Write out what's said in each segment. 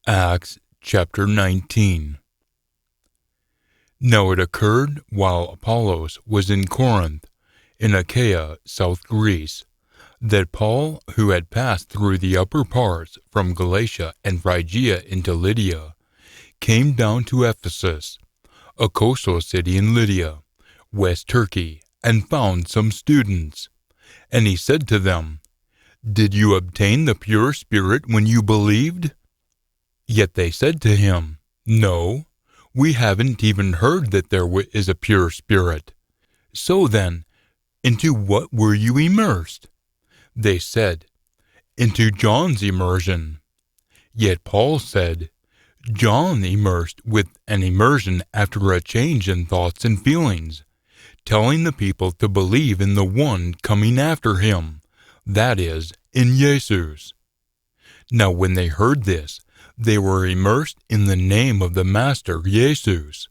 Acts chapter 19. Now it occurred while Apollos was in Corinth, in Achaia, South Greece, that Paul, who had passed through the upper parts from Galatia and Phrygia into Lydia, came down to Ephesus, a coastal city in Lydia, West Turkey, and found some students. And he said to them, "Did you obtain the pure spirit when you believed?" Yet they said to him, "No, we haven't even heard that there is a pure spirit." "So then, into what were you immersed?" They said, "Into John's immersion." Yet Paul said, "John immersed with an immersion after a change in thoughts and feelings, telling the people to believe in the one coming after him, that is, in Jesus." Now when they heard this, they were immersed in the name of the Master Jesus.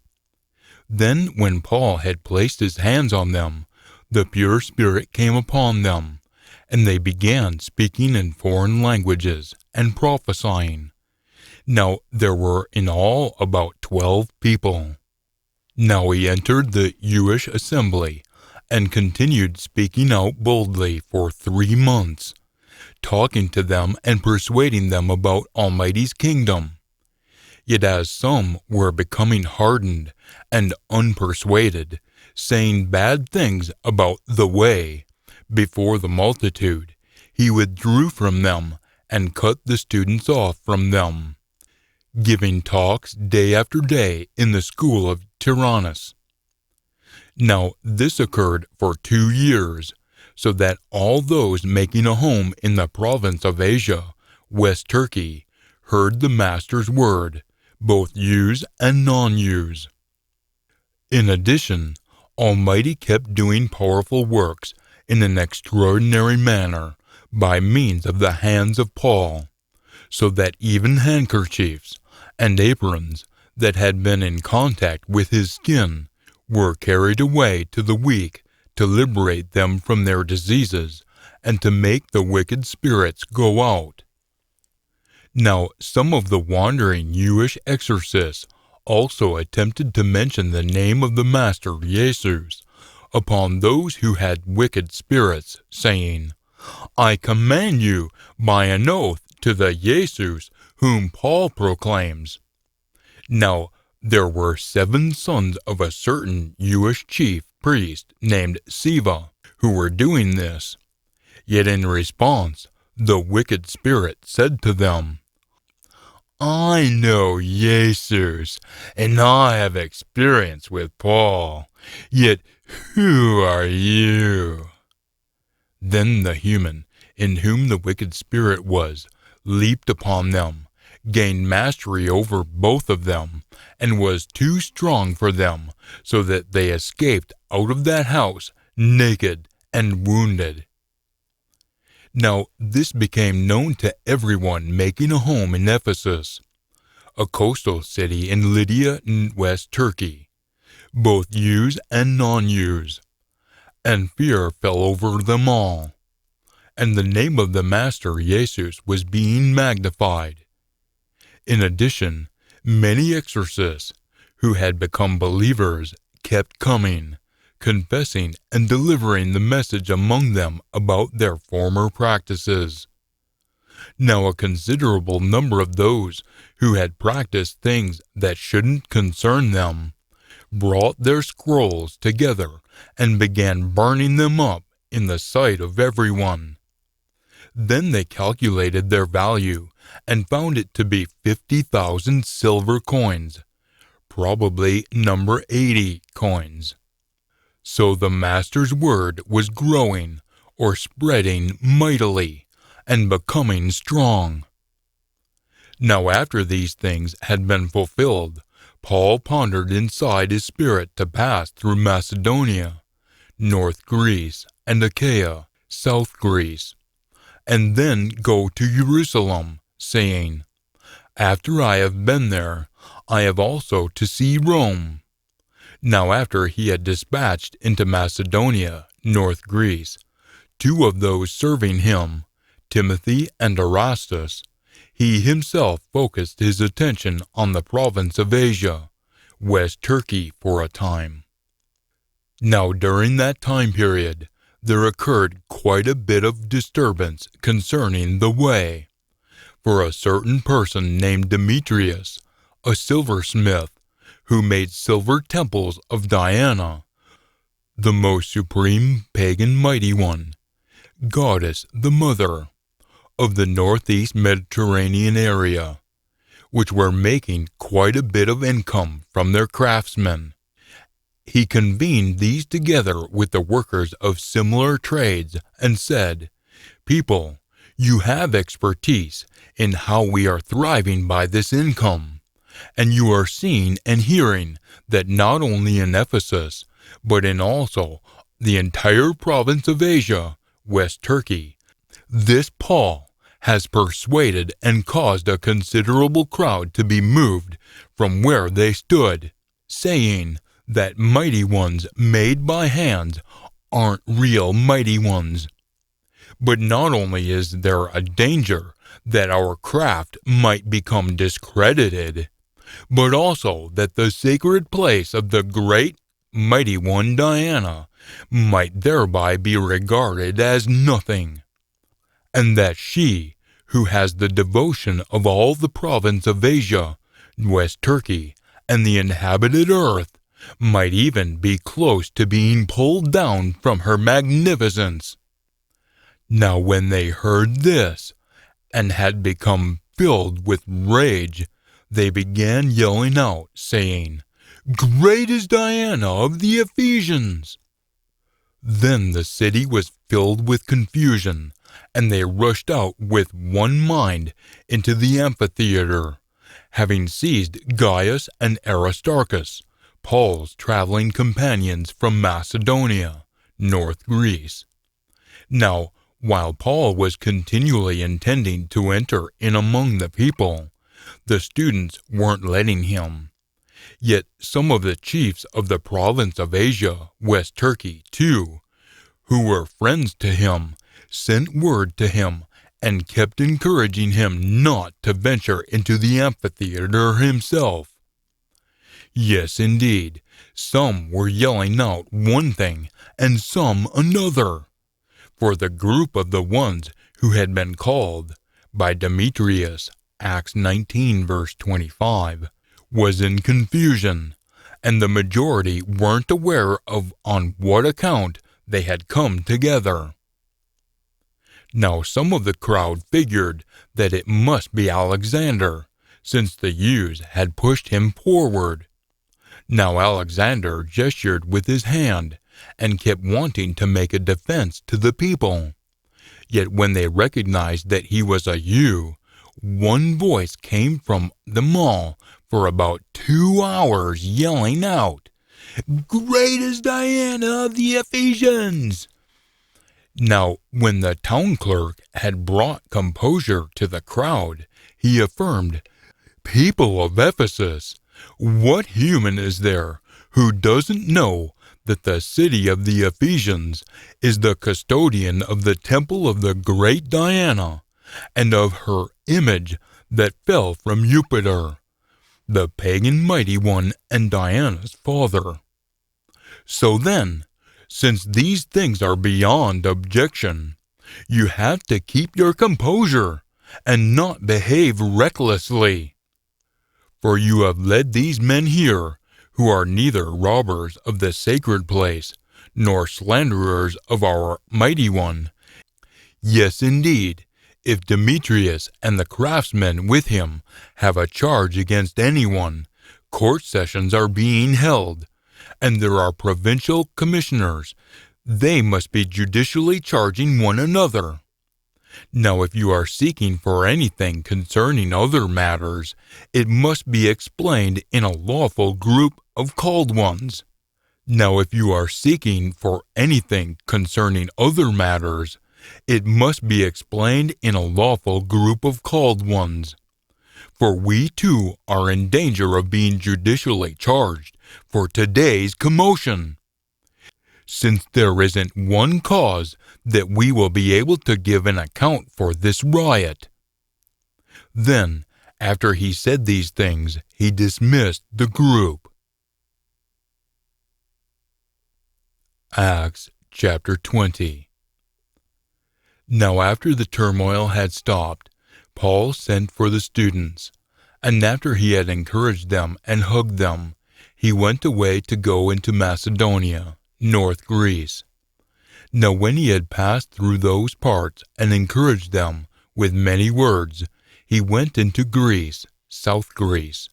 Then when Paul had placed his hands on them, the pure spirit came upon them, and they began speaking in foreign languages and prophesying. Now there were in all about 12 people. Now he entered the Jewish assembly, and continued speaking out boldly for 3 months, talking to them and persuading them about Almighty's kingdom. Yet as some were becoming hardened and unpersuaded, saying bad things about the way, before the multitude, he withdrew from them and cut the students off from them, giving talks day after day in the school of Tyrannus. Now this occurred for 2 years, so that all those making a home in the province of Asia, West Turkey, heard the Master's word, both Jews and non-Jews. In addition, Almighty kept doing powerful works in an extraordinary manner by means of the hands of Paul, so that even handkerchiefs and aprons that had been in contact with his skin were carried away to the weak to liberate them from their diseases and to make the wicked spirits go out. Now some of the wandering Jewish exorcists also attempted to mention the name of the Master Jesus upon those who had wicked spirits, saying, "I command you by an oath to the Jesus whom Paul proclaims." Now there were 7 sons of a certain Jewish chief priest named Siva, who were doing this. Yet in response, the wicked spirit said to them, "I know Jesus, and I have experience with Paul. Yet who are you?" Then the human, in whom the wicked spirit was, leaped upon them, gained mastery over both of them, and was too strong for them, so that they escaped out of that house naked and wounded. Now this became known to everyone making a home in Ephesus, a coastal city in Lydia in West Turkey, both Jews and non-Jews, and fear fell over them all, and the name of the Master Jesus was being magnified. In addition, many exorcists who had become believers kept coming, confessing and delivering the message among them about their former practices. Now a considerable number of those who had practiced things that shouldn't concern them brought their scrolls together and began burning them up in the sight of everyone. Then they calculated their value and found it to be 50,000 silver coins, probably number 80 coins. So the Master's word was growing or spreading mightily and becoming strong. Now after these things had been fulfilled, Paul pondered inside his spirit to pass through Macedonia, North Greece, and Achaia, South Greece, and then go to Jerusalem, saying, "After I have been there, I have also to see Rome." Now after he had dispatched into Macedonia, North Greece, 2 of those serving him, Timothy and Erastus, he himself focused his attention on the province of Asia, West Turkey, for a time. Now, during that time period, there occurred quite a bit of disturbance concerning the way. For a certain person named Demetrius, a silversmith, who made silver temples of Diana, the most supreme pagan mighty one, goddess the mother, of the northeast Mediterranean area, which were making quite a bit of income from their craftsmen. He convened these together with the workers of similar trades and said, "People, you have expertise in how we are thriving by this income, and you are seeing and hearing that not only in Ephesus, but in also the entire province of Asia, West Turkey, this Paul has persuaded and caused a considerable crowd to be moved from where they stood, saying that mighty ones made by hands aren't real mighty ones. But not only is there a danger that our craft might become discredited, but also that the sacred place of the great mighty one Diana might thereby be regarded as nothing, and that she, who has the devotion of all the province of Asia, West Turkey, and the inhabited earth, might even be close to being pulled down from her magnificence." Now when they heard this, and had become filled with rage, they began yelling out, saying, "Great is Diana of the Ephesians!" Then the city was filled with confusion, and they rushed out with one mind into the amphitheater, having seized Gaius and Aristarchus, Paul's traveling companions from Macedonia, North Greece. Now, while Paul was continually intending to enter in among the people, the students weren't letting him. Yet some of the chiefs of the province of Asia, West Turkey, too, who were friends to him, sent word to him and kept encouraging him not to venture into the amphitheater himself. Yes, indeed, some were yelling out one thing and some another. For the group of the ones who had been called by Demetrius, Acts 19, verse 25, was in confusion, and the majority weren't aware of on what account they had come together. Now some of the crowd figured that it must be Alexander, since the youths had pushed him forward. Now Alexander gestured with his hand, and kept wanting to make a defense to the people. Yet when they recognized that he was a Jew, one voice came from them all for about 2 hours yelling out, "Great is Diana of the Ephesians!" Now when the town clerk had brought composure to the crowd, he affirmed, "People of Ephesus, what human is there who doesn't know that the city of the Ephesians is the custodian of the temple of the great Diana, and of her image that fell from Jupiter, the pagan mighty one and Diana's father? So then, since these things are beyond objection, you have to keep your composure and not behave recklessly. For you have led these men here, who are neither robbers of the sacred place, nor slanderers of our mighty one. Yes, indeed, if Demetrius and the craftsmen with him have a charge against anyone, court sessions are being held, and there are provincial commissioners. They must be judicially charging one another. Now if you are seeking for anything concerning other matters, it must be explained in a lawful group of called ones. Now if you are seeking for anything concerning other matters, it must be explained in a lawful group of called ones. For we too are in danger of being judicially charged for today's commotion, since there isn't one cause that we will be able to give an account for this riot. Then, after he said these things, he dismissed the group. Acts chapter 20. Now after the turmoil had stopped, Paul sent for the students, and after he had encouraged them and hugged them, he went away to go into Macedonia, North Greece. Now when he had passed through those parts and encouraged them with many words, he went into Greece, South Greece.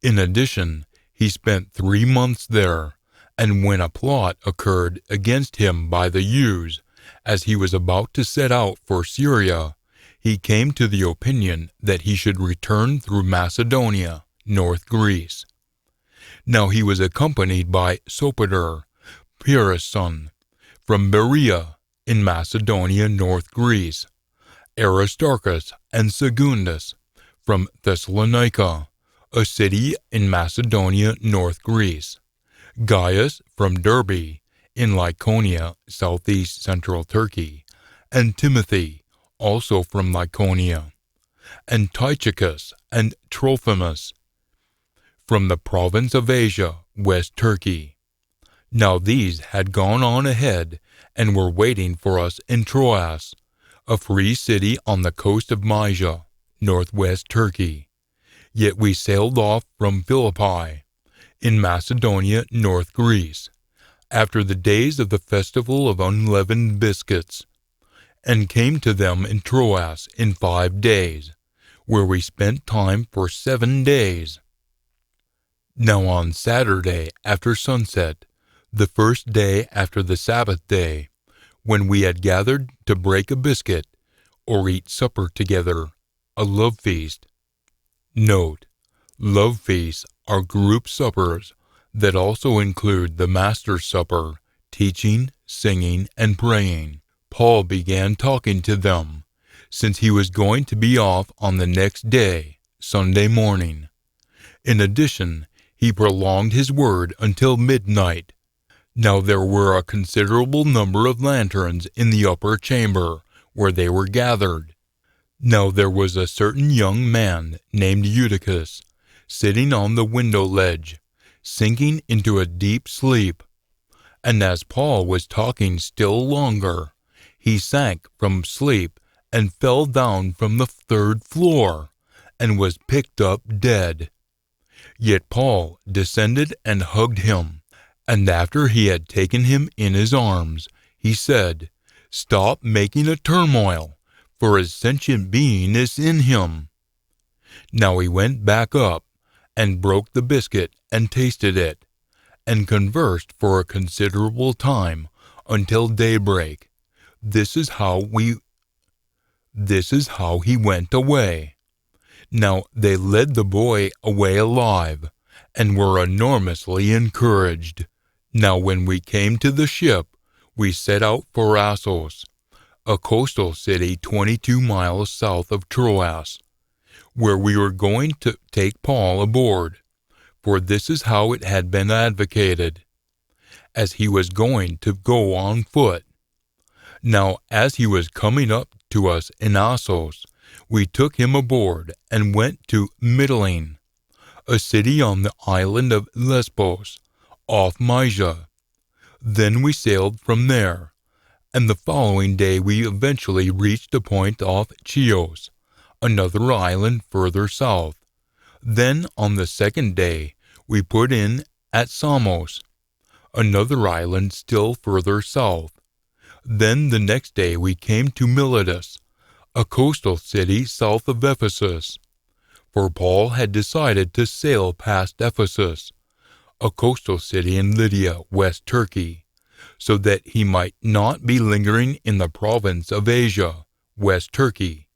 In addition, he spent 3 months there, and when a plot occurred against him by the Jews, as he was about to set out for Syria, he came to the opinion that he should return through Macedonia, North Greece. Now he was accompanied by Sopater, Pyrrhus' son, from Berea, in Macedonia, North Greece, Aristarchus and Secundus, from Thessalonica, a city in Macedonia, North Greece, Gaius from Derbe, in Lycaonia, southeast central Turkey, and Timothy, also from Lycaonia, and Tychicus and Trophimus, from the province of Asia, West Turkey. Now these had gone on ahead and were waiting for us in Troas, a free city on the coast of Mysia, northwest Turkey. Yet we sailed off from Philippi, in Macedonia, North Greece, after the days of the festival of unleavened biscuits, and came to them in Troas in 5 days, where we spent time for 7 days. Now on Saturday after sunset, the first day after the Sabbath day, when we had gathered to break a biscuit, or eat supper together, a love feast. Note, love feasts are group suppers that also include the Master's Supper, teaching, singing, and praying. Paul began talking to them, since he was going to be off on the next day, Sunday morning. In addition, he prolonged his word until midnight. Now there were a considerable number of lanterns in the upper chamber, where they were gathered. Now there was a certain young man named Eutychus, sitting on the window ledge, sinking into a deep sleep. And as Paul was talking still longer, he sank from sleep and fell down from the 3rd floor, and was picked up dead. Yet Paul descended and hugged him, and after he had taken him in his arms, he said, "Stop making a turmoil, for a sentient being is in him." Now he went back up, and broke the biscuit and tasted it, and conversed for a considerable time until daybreak. This is how he went away. Now they led the boy away alive, and were enormously encouraged. Now when we came to the ship, we set out for Assos, a coastal city 22 miles south of Troas, where we were going to take Paul aboard, for this is how it had been advocated, as he was going to go on foot. Now as he was coming up to us in Assos, we took him aboard and went to Mytilene, a city on the island of Lesbos, off Mysia. Then we sailed from there, and the following day we eventually reached a point off Chios, another island further south. Then on the 2nd day we put in at Samos, another island still further south. Then the next day we came to Miletus, a coastal city south of Ephesus, for Paul had decided to sail past Ephesus, a coastal city in Lydia, West Turkey, so that he might not be lingering in the province of Asia, West Turkey,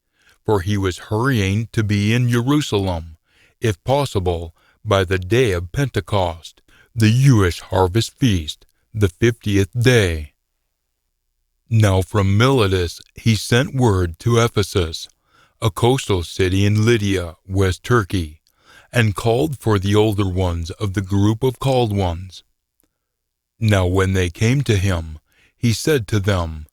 for he was hurrying to be in Jerusalem, if possible, by the day of Pentecost, the Jewish harvest feast, the 50th day. Now from Miletus he sent word to Ephesus, a coastal city in Lydia, West Turkey, and called for the older ones of the group of called ones. Now when they came to him, he said to them,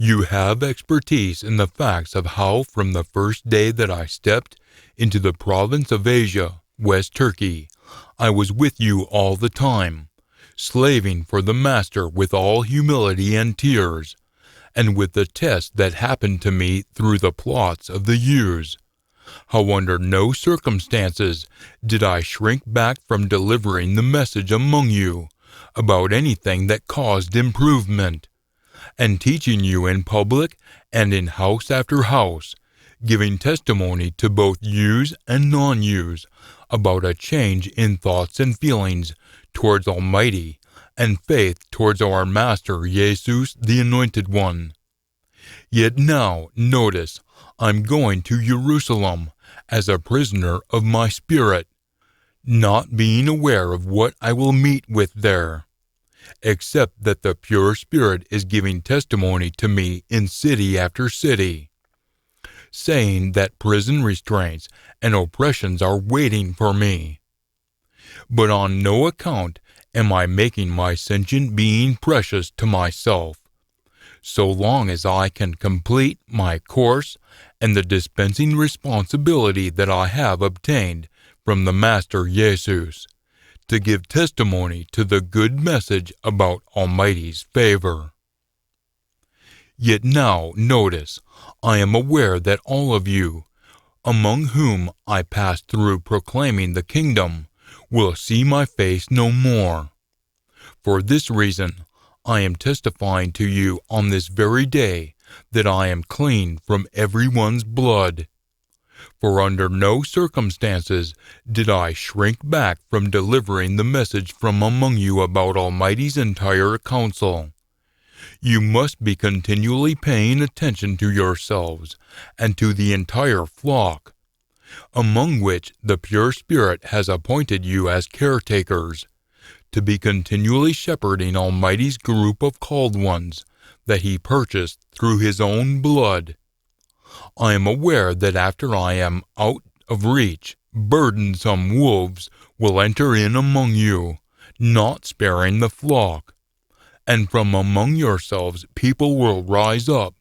You have expertise in the facts of how from the first day that I stepped into the province of Asia, West Turkey, I was with you all the time, slaving for the Master with all humility and tears, and with the test that happened to me through the plots of the years. How under no circumstances did I shrink back from delivering the message among you about anything that caused improvement, and teaching you in public and in house after house, giving testimony to both yous and non-yous about a change in thoughts and feelings towards Almighty and faith towards our Master Jesus the Anointed One. Yet now, notice, I'm going to Jerusalem as a prisoner of my spirit, not being aware of what I will meet with there, except that the pure Spirit is giving testimony to me in city after city, saying that prison restraints and oppressions are waiting for me. But on no account am I making my sentient being precious to myself, so long as I can complete my course and the dispensing responsibility that I have obtained from the Master Jesus, to give testimony to the good message about Almighty's favor. Yet now, notice, I am aware that all of you, among whom I passed through proclaiming the kingdom, will see my face no more. For this reason, I am testifying to you on this very day that I am clean from everyone's blood. For under no circumstances did I shrink back from delivering the message from among you about Almighty's entire counsel. You must be continually paying attention to yourselves and to the entire flock, among which the pure Spirit has appointed you as caretakers, to be continually shepherding Almighty's group of called ones that He purchased through His own blood. I am aware that after I am out of reach, burdensome wolves will enter in among you, not sparing the flock. And from among yourselves people will rise up,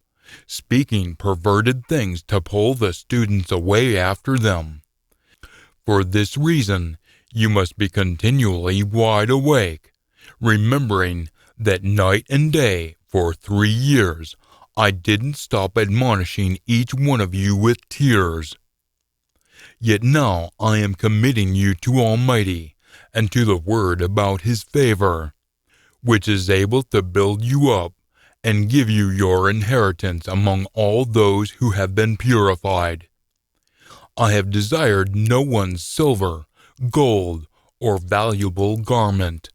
speaking perverted things to pull the students away after them. For this reason, you must be continually wide awake, remembering that night and day for 3 years I didn't stop admonishing each one of you with tears. Yet now I am committing you to Almighty and to the word about His favor, which is able to build you up and give you your inheritance among all those who have been purified. I have desired no one's silver, gold, or valuable garment.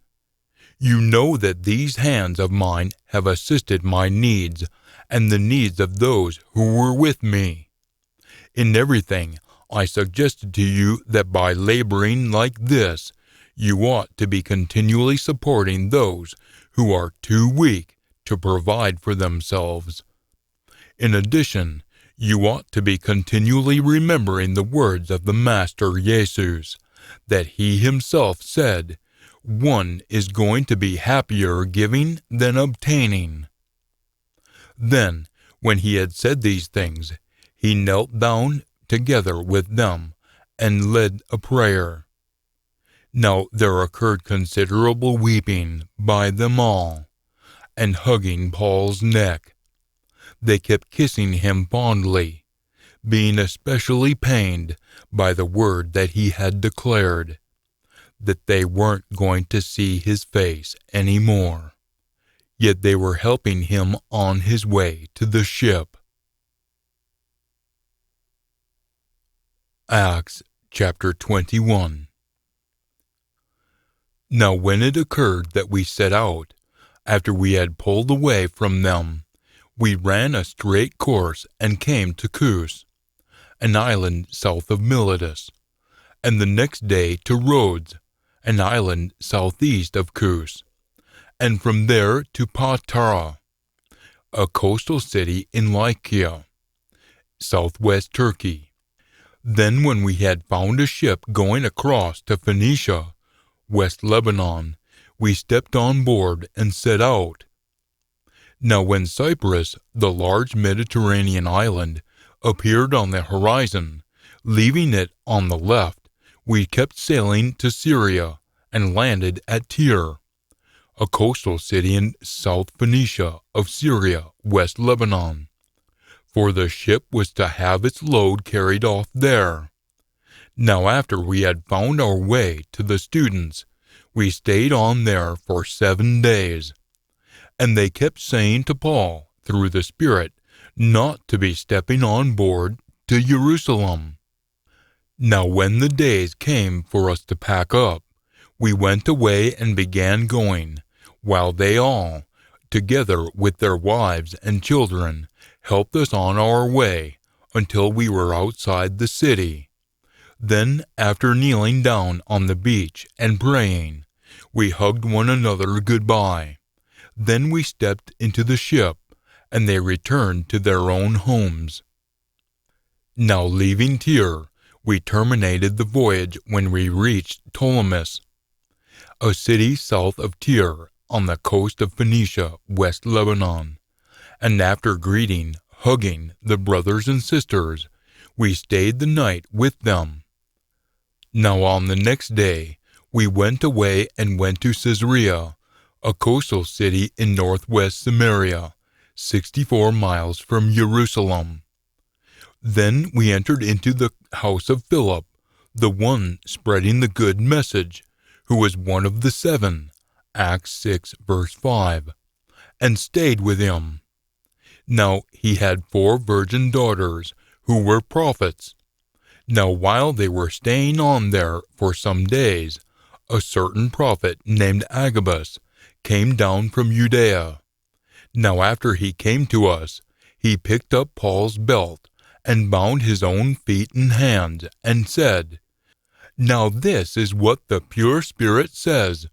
You know that these hands of mine have assisted my needs and the needs of those who were with me. In everything, I suggested to you that by laboring like this, you ought to be continually supporting those who are too weak to provide for themselves. In addition, you ought to be continually remembering the words of the Master Jesus, that He Himself said, "One is going to be happier giving than obtaining." Then, when He had said these things, He knelt down together with them and led a prayer. Now there occurred considerable weeping by them all, and hugging Paul's neck. They kept kissing him fondly, being especially pained by the word that he had declared, that they weren't going to see his face any more. Yet they were helping him on his way to the ship. Acts chapter 21. Now when it occurred that we set out, after we had pulled away from them, we ran a straight course and came to Kos, an island south of Miletus, and the next day to Rhodes, an island southeast of Kos, and from there to Patara, a coastal city in Lycia, southwest Turkey. Then when we had found a ship going across to Phoenicia, West Lebanon, we stepped on board and set out. Now when Cyprus, the large Mediterranean island, appeared on the horizon, leaving it on the left, we kept sailing to Syria and landed at Tyre, a coastal city in South Phoenicia of Syria, West Lebanon, for the ship was to have its load carried off there. Now after we had found our way to the students, we stayed on there for 7 days. And they kept saying to Paul, through the Spirit, not to be stepping on board to Jerusalem. Now when the days came for us to pack up, we went away and began going, while they all, together with their wives and children, helped us on our way until we were outside the city. Then, after kneeling down on the beach and praying, we hugged one another goodbye. Then we stepped into the ship, and they returned to their own homes. Now leaving Tyre, we terminated the voyage when we reached Ptolemais, a city south of Tyre on the coast of Phoenicia, West Lebanon. And after greeting, hugging the brothers and sisters, we stayed the night with them. Now on the next day, we went away and went to Caesarea, a coastal city in northwest Samaria, 64 miles from Jerusalem. Then we entered into the house of Philip, the one spreading the good message, who was one of the 7, Acts 6, verse 5, and stayed with him. Now he had 4 virgin daughters, who were prophets. Now while they were staying on there for some days, a certain prophet named Agabus came down from Judea. Now after he came to us, he picked up Paul's belt and bound his own feet and hands, and said, "Now this is what the pure Spirit says.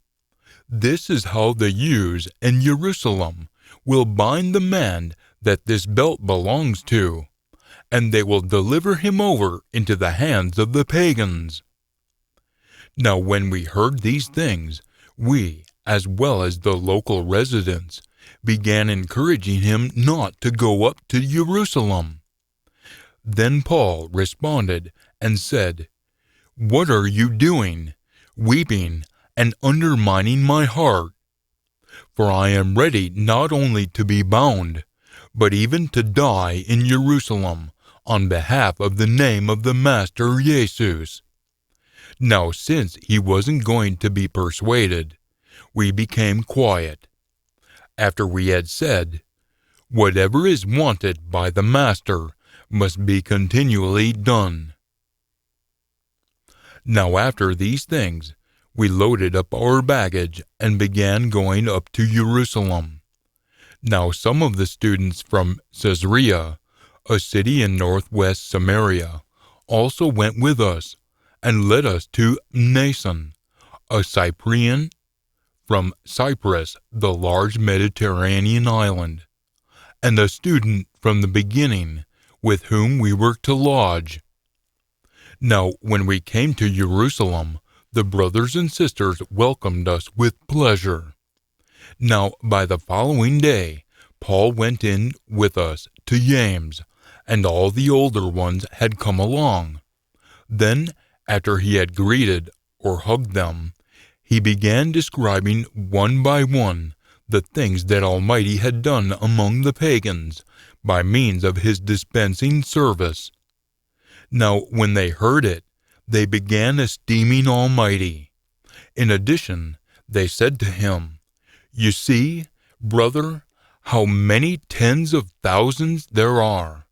This is how the Jews in Jerusalem will bind the man that this belt belongs to, and they will deliver him over into the hands of the pagans." Now when we heard these things, we, as well as the local residents, began encouraging him not to go up to Jerusalem. Then Paul responded and said, "What are you doing, weeping and undermining my heart? For I am ready not only to be bound, but even to die in Jerusalem on behalf of the name of the Master Jesus." Now since he wasn't going to be persuaded, we became quiet. After we had said, "Whatever is wanted by the Master must be continually done." Now after these things, we loaded up our baggage and began going up to Jerusalem. Now some of the students from Caesarea, a city in northwest Samaria, also went with us, and led us to Mnason, a Cyprian from Cyprus, the large Mediterranean island, and a student from the beginning, with whom we were to lodge. Now when we came to Jerusalem, the brothers and sisters welcomed us with pleasure. Now by the following day, Paul went in with us to James, and all the older ones had come along. Then, after he had greeted or hugged them, he began describing one by one the things that Almighty had done among the pagans by means of his dispensing service. Now when they heard it, they began esteeming Almighty. In addition, they said to him, "You see, brother, how many tens of thousands there are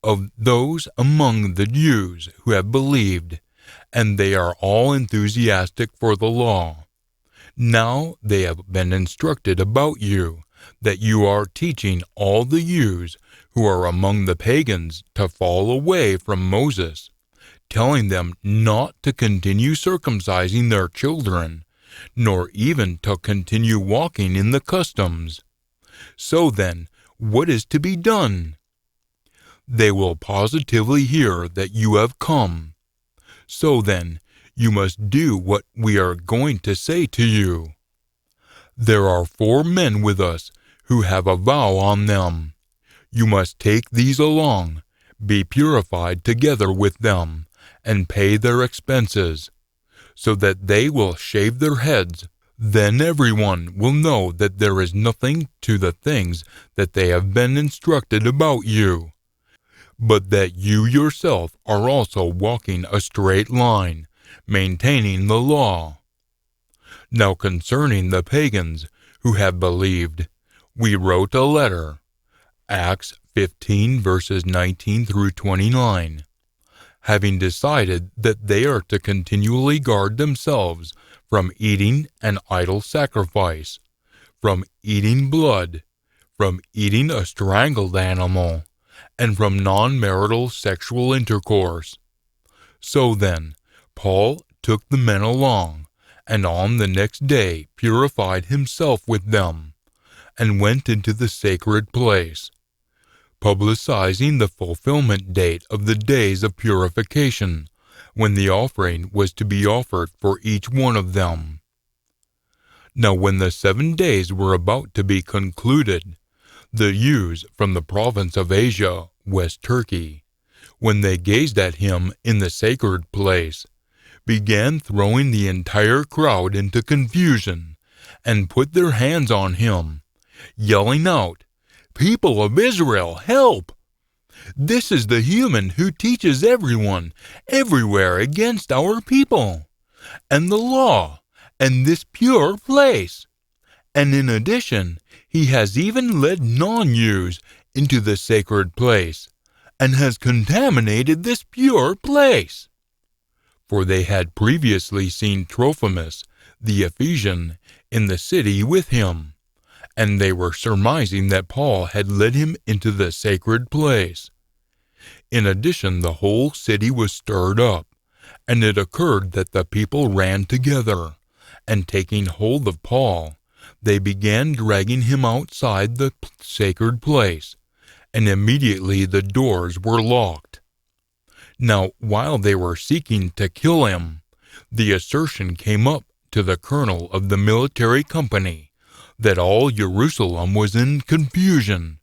of those among the Jews who have believed, and they are all enthusiastic for the law. Now they have been instructed about you, that you are teaching all the Jews who are among the pagans to fall away from Moses, telling them not to continue circumcising their children, nor even to continue walking in the customs. So then, what is to be done? They will positively hear that you have come. So then, you must do what we are going to say to you. There are 4 men with us who have a vow on them. You must take these along, be purified together with them, and pay their expenses, so that they will shave their heads. Then everyone will know that there is nothing to the things that they have been instructed about you, but that you yourself are also walking a straight line, maintaining the law. Now concerning the pagans who have believed, we wrote a letter, Acts 15 verses 19 through 29, having decided that they are to continually guard themselves from eating an idol sacrifice, from eating blood, from eating a strangled animal, and from non-marital sexual intercourse. So then, Paul took the men along, and on the next day purified himself with them, and went into the sacred place, publicizing the fulfillment date of the days of purification, when the offering was to be offered for each one of them. Now when the 7 days were about to be concluded, the Jews from the province of Asia, West Turkey, when they gazed at him in the sacred place, began throwing the entire crowd into confusion, and put their hands on him, yelling out, "People of Israel, help! This is the human who teaches everyone, everywhere against our people, and the law, and this pure place. And in addition, he has even led non-Jews into the sacred place, and has contaminated this pure place." For they had previously seen Trophimus, the Ephesian, in the city with him, and they were surmising that Paul had led him into the sacred place. In addition, the whole city was stirred up, and it occurred that the people ran together, and taking hold of Paul, they began dragging him outside the sacred place, and immediately the doors were locked. Now, while they were seeking to kill him, the assertion came up to the colonel of the military company that all Jerusalem was in confusion.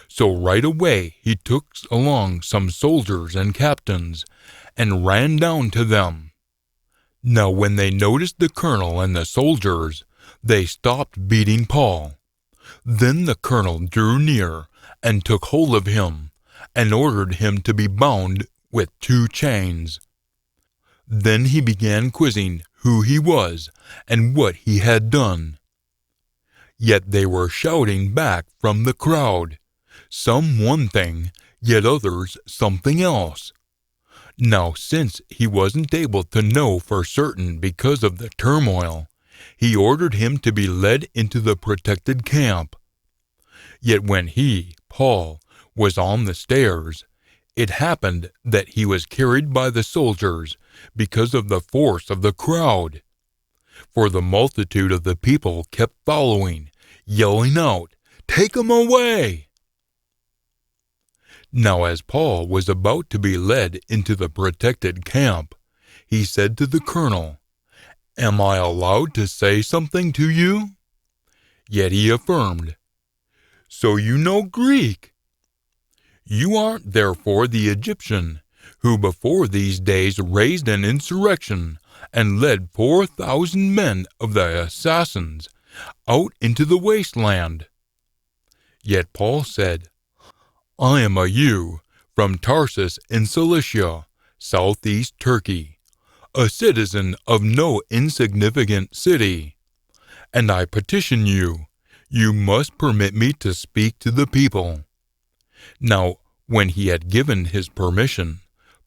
So right away he took along some soldiers and captains, and ran down to them. Now when they noticed the colonel and the soldiers, they stopped beating Paul. Then the colonel drew near and took hold of him, and ordered him to be bound with 2 chains. Then he began quizzing who he was and what he had done. Yet they were shouting back from the crowd, some one thing, yet others something else. Now since he wasn't able to know for certain because of the turmoil, he ordered him to be led into the protected camp. Yet when he, Paul, was on the stairs, it happened that he was carried by the soldiers because of the force of the crowd. For the multitude of the people kept following, yelling out, "Take him away!" Now as Paul was about to be led into the protected camp, he said to the colonel, "Am I allowed to say something to you?" Yet he affirmed, "So you know Greek? You aren't therefore the Egyptian, who before these days raised an insurrection, and led 4,000 men of the assassins out into the wasteland?" Yet Paul said, "I am a Jew from Tarsus in Cilicia, southeast Turkey, a citizen of no insignificant city, and I petition you, you must permit me to speak to the people." Now, when he had given his permission,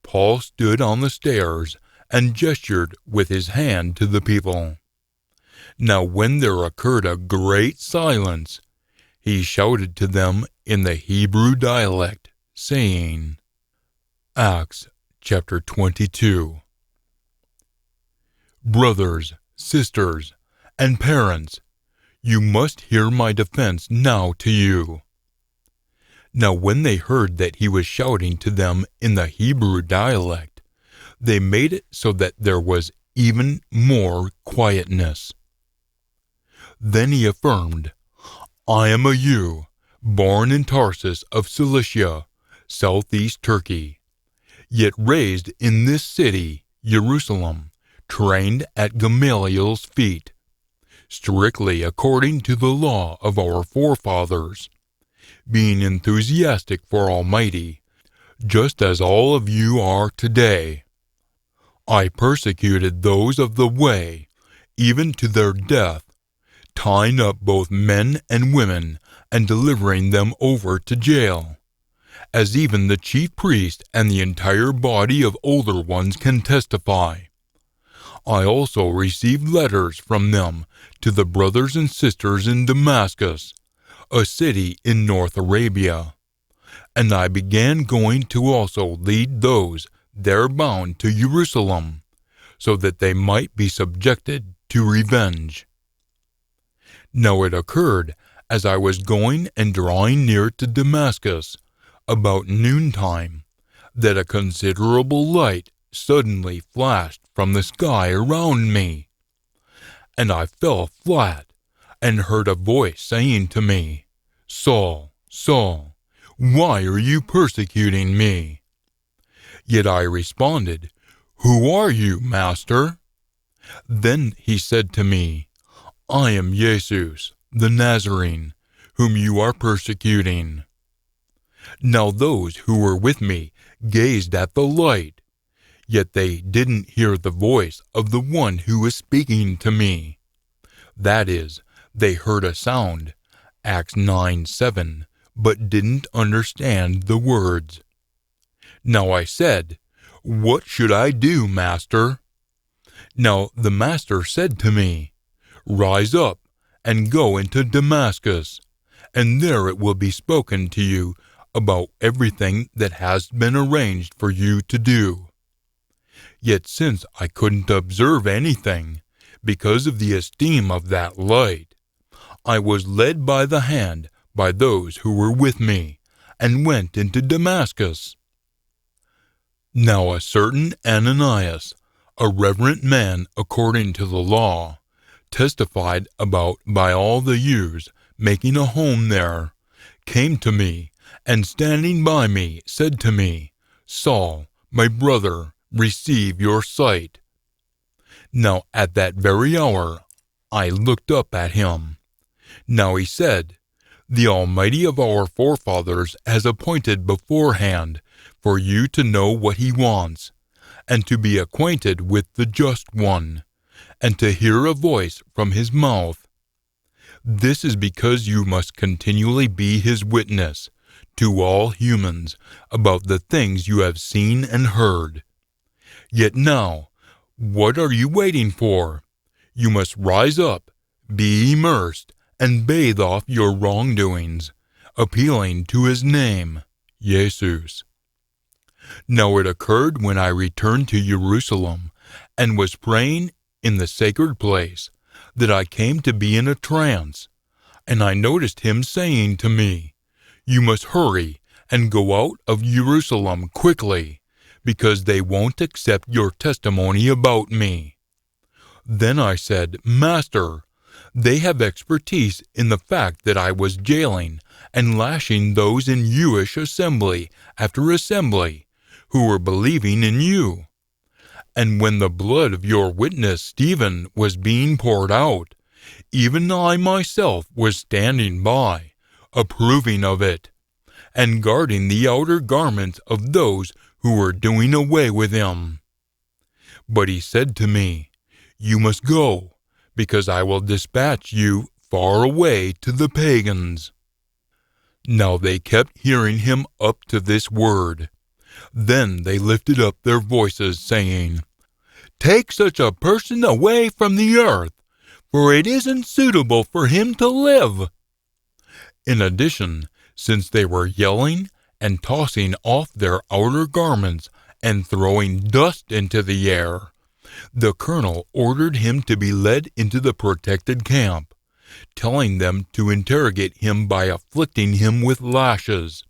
Paul stood on the stairs and gestured with his hand to the people. Now when there occurred a great silence, he shouted to them in the Hebrew dialect, saying, Acts chapter 22. "Brothers, sisters, and parents, you must hear my defense now to you." Now when they heard that he was shouting to them in the Hebrew dialect, they made it so that there was even more quietness. Then he affirmed, I am a Jew, born in Tarsus of Cilicia, southeast Turkey, yet raised in this city, Jerusalem, trained at Gamaliel's feet, strictly according to the law of our forefathers, being enthusiastic for Almighty, just as all of you are today. I persecuted those of the way, even to their death, tying up both men and women and delivering them over to jail, as even the chief priest and the entire body of older ones can testify. I also received letters from them to the brothers and sisters in Damascus, a city in North Arabia, and I began going to also lead those there bound to Jerusalem, so that they might be subjected to revenge. Now it occurred, as I was going and drawing near to Damascus, about noontime, that a considerable light suddenly flashed from the sky around me, and I fell flat, and heard a voice saying to me, Saul, Saul, why are you persecuting me? Yet I responded, Who are you, Master? Then he said to me, I am Jesus, the Nazarene, whom you are persecuting. Now those who were with me gazed at the light, yet they didn't hear the voice of the one who was speaking to me. That is, they heard a sound, Acts 9:7, but didn't understand the words. Now I said, What should I do, Master? Now the Master said to me, Rise up and go into Damascus, and there it will be spoken to you about everything that has been arranged for you to do. Yet since I couldn't observe anything, because of the esteem of that light, I was led by the hand by those who were with me, and went into Damascus. Now a certain Ananias, a reverent man according to the law, testified about by all the Jews making a home there, came to me, and standing by me said to me, Saul, my brother, receive your sight. Now at that very hour I looked up at him. Now he said, The Almighty of our forefathers has appointed beforehand for you to know what he wants, and to be acquainted with the Just One, and to hear a voice from his mouth. This is because you must continually be his witness to all humans about the things you have seen and heard. Yet now, what are you waiting for? You must rise up, be immersed, and bathe off your wrongdoings, appealing to his name, Jesus. Now it occurred when I returned to Jerusalem and was praying in the sacred place that I came to be in a trance, and I noticed him saying to me, You must hurry and go out of Jerusalem quickly, because they won't accept your testimony about me. Then I said, Master, they have expertise in the fact that I was jailing and lashing those in Jewish assembly after assembly who were believing in you. And when the blood of your witness Stephen was being poured out, even I myself was standing by, approving of it, and guarding the outer garments of those who were doing away with him. But he said to me, You must go, because I will dispatch you far away to the pagans. Now they kept hearing him up to this word. Then they lifted up their voices, saying, Take such a person away from the earth, for it isn't suitable for him to live. In addition, since they were yelling and tossing off their outer garments and throwing dust into the air, the colonel ordered him to be led into the protected camp, telling them to interrogate him by afflicting him with lashes,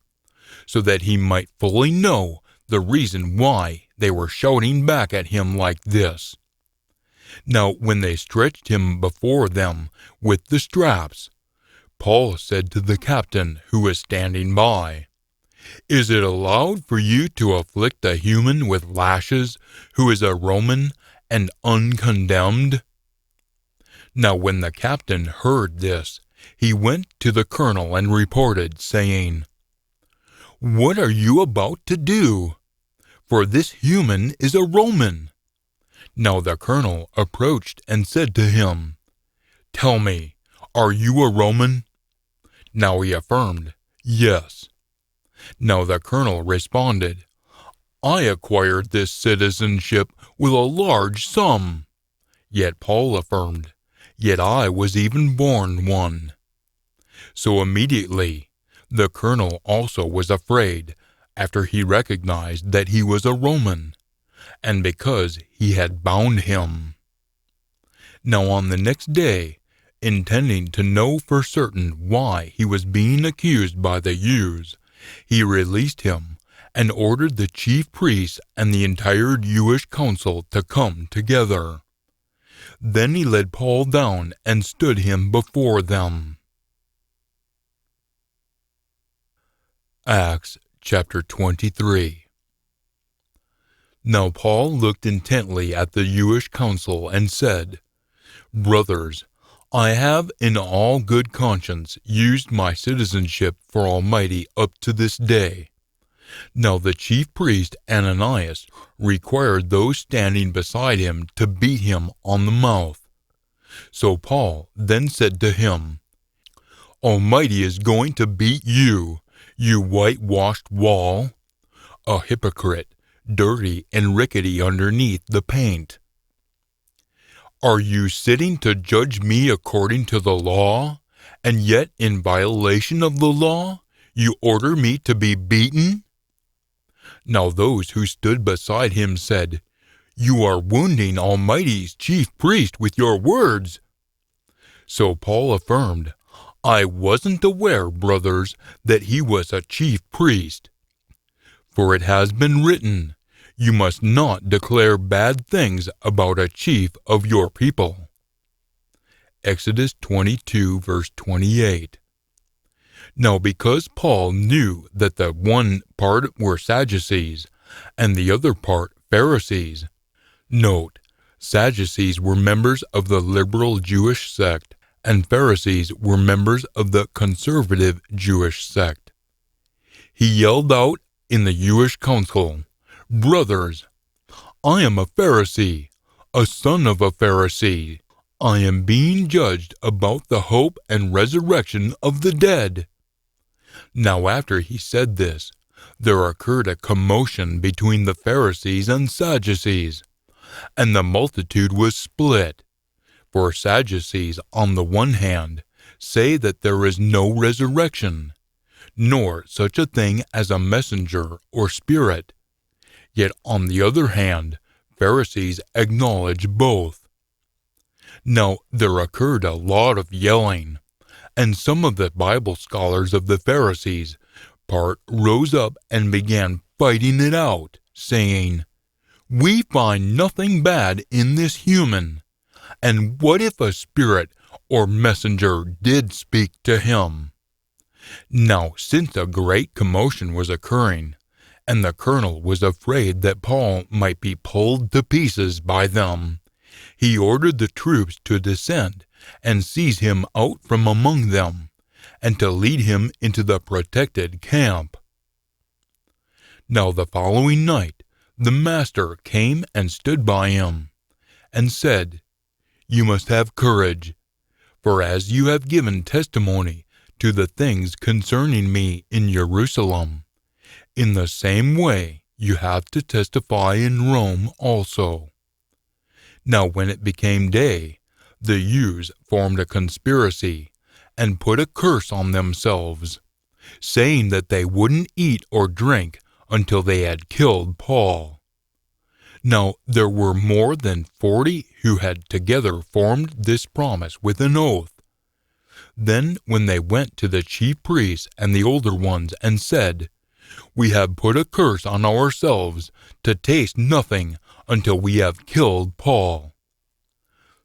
so that he might fully know the reason why they were shouting back at him like this. Now when they stretched him before them with the straps, Paul said to the captain who was standing by, "Is it allowed for you to afflict a human with lashes who is a Roman and uncondemned?" Now when the captain heard this, he went to the colonel and reported, saying, "What are you about to do? For this human is a Roman." Now the colonel approached and said to him, "Tell me, are you a Roman?" Now he affirmed, "Yes." Now the colonel responded, "I acquired this citizenship with a large sum." Yet Paul affirmed, "Yet I was even born one." So immediately the colonel also was afraid, after he recognized that he was a Roman, and because he had bound him. Now on the next day, intending to know for certain why he was being accused by the Jews, he released him and ordered the chief priests and the entire Jewish council to come together. Then he led Paul down and stood him before them. Acts chapter 23. Now Paul looked intently at the Jewish council and said, "Brothers, I have in all good conscience used my citizenship for Almighty up to this day." Now the chief priest Ananias required those standing beside him to beat him on the mouth. So Paul then said to him, "Almighty is going to beat you, you whitewashed wall, a hypocrite, dirty and rickety underneath the paint. Are you sitting to judge me according to the law, and yet in violation of the law you order me to be beaten?" Now those who stood beside him said, "You are wounding Almighty's chief priest with your words." So Paul affirmed, "I wasn't aware, brothers, that he was a chief priest. For it has been written, you must not declare bad things about a chief of your people." Exodus 22, verse 28. Now because Paul knew that the one part were Sadducees, and the other part Pharisees. Note, Sadducees were members of the liberal Jewish sect, and Pharisees were members of the conservative Jewish sect. He yelled out in the Jewish council, "Brothers, I am a Pharisee, a son of a Pharisee. I am being judged about the hope and resurrection of the dead." Now after he said this, there occurred a commotion between the Pharisees and Sadducees, and the multitude was split. For Sadducees, on the one hand, say that there is no resurrection, nor such a thing as a messenger or spirit. Yet on the other hand, Pharisees acknowledge both. Now there occurred a lot of yelling, and some of the Bible scholars of the Pharisees part rose up and began fighting it out, saying, "We find nothing bad in this human. And what if a spirit or messenger did speak to him?" Now, since a great commotion was occurring, and the colonel was afraid that Paul might be pulled to pieces by them, he ordered the troops to descend and seize him out from among them, and to lead him into the protected camp. Now the following night the master came and stood by him, and said, "You must have courage, for as you have given testimony to the things concerning me in Jerusalem, in the same way you have to testify in Rome also." Now when it became day, the Jews formed a conspiracy and put a curse on themselves, saying that they wouldn't eat or drink until they had killed Paul. Now there were more than 40 who had together formed this promise with an oath. Then when they went to the chief priests and the older ones and said, "We have put a curse on ourselves to taste nothing until we have killed Paul.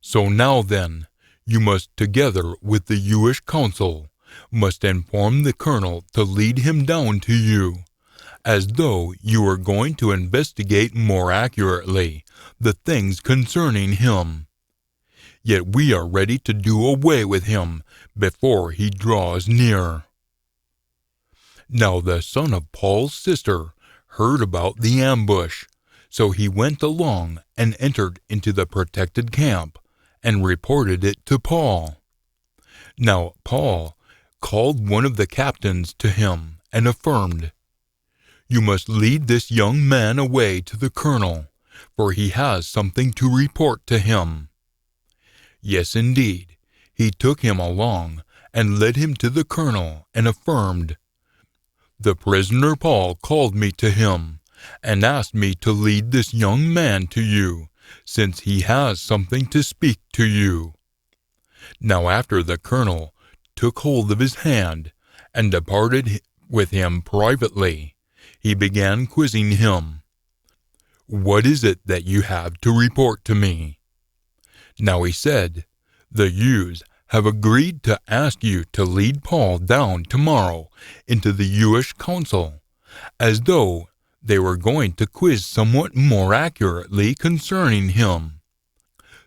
So now then, you must together with the Jewish council must inform the colonel to lead him down to you, as though you were going to investigate more accurately the things concerning him. Yet we are ready to do away with him before he draws near." Now the son of Paul's sister heard about the ambush, so he went along and entered into the protected camp and reported it to Paul. Now Paul called one of the captains to him and affirmed, "You must lead this young man away to the colonel, for he has something to report to him." Yes, indeed, he took him along and led him to the colonel and affirmed, "The prisoner Paul called me to him and asked me to lead this young man to you, since he has something to speak to you." Now after the colonel took hold of his hand and departed with him privately, he began quizzing him. "What is it that you have to report to me?" Now he said, "The Jews have agreed to ask you to lead Paul down tomorrow into the Jewish council, as though they were going to quiz somewhat more accurately concerning him.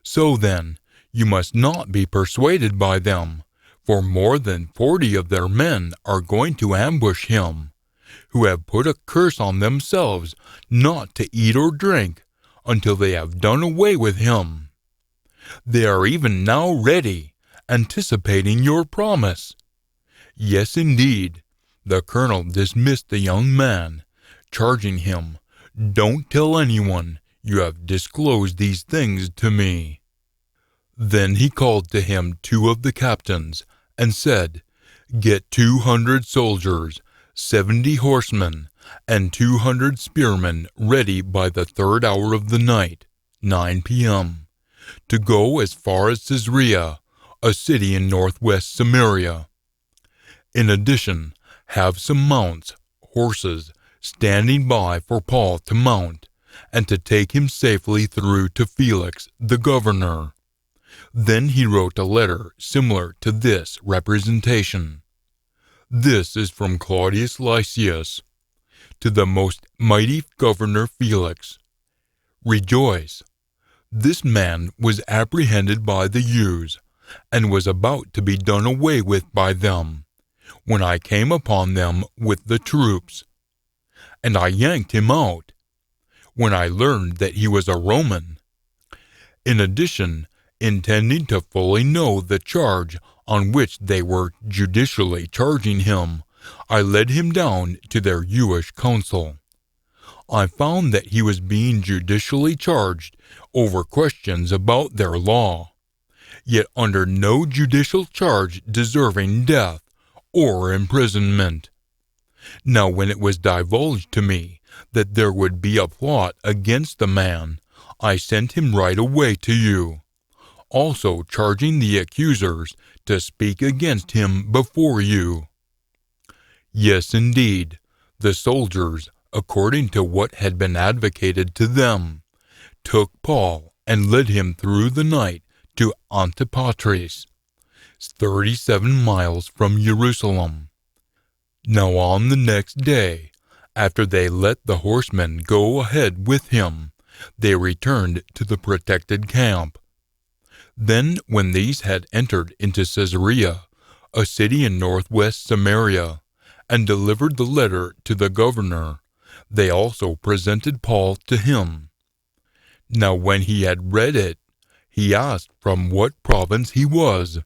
So then, you must not be persuaded by them, for more than 40 of their men are going to ambush him, who have put a curse on themselves not to eat or drink until they have done away with him. They are even now ready, anticipating your promise." Yes, indeed, the colonel dismissed the young man, charging him, "Don't tell anyone you have disclosed these things to me." Then he called to him 2 of the captains and said, "Get 200 soldiers, 70 horsemen, and 200 spearmen ready by the 3rd hour of the night, 9 p.m., to go as far as Caesarea, a city in northwest Samaria. In addition, have some mounts, horses, standing by for Paul to mount, and to take him safely through to Felix, the governor." Then he wrote a letter similar to this representation. "This is from Claudius Lysias, to the most mighty governor Felix. Rejoice! This man was apprehended by the Jews, and was about to be done away with by them, when I came upon them with the troops. And I yanked him out, when I learned that he was a Roman. In addition, intending to fully know the charge on which they were judicially charging him, I led him down to their Jewish council. I found that he was being judicially charged over questions about their law, yet under no judicial charge deserving death or imprisonment. Now when it was divulged to me that there would be a plot against the man, I sent him right away to you, also charging the accusers to speak against him before you. Yes, indeed, the soldiers, according to what had been advocated to them, took Paul and led him through the night to Antipatris, 37 miles from Jerusalem. Now on the next day, after they let the horsemen go ahead with him, they returned to the protected camp. Then when these had entered into Caesarea, a city in northwest Samaria, and delivered the letter to the governor, they also presented Paul to him. Now when he had read it, he asked from what province he was,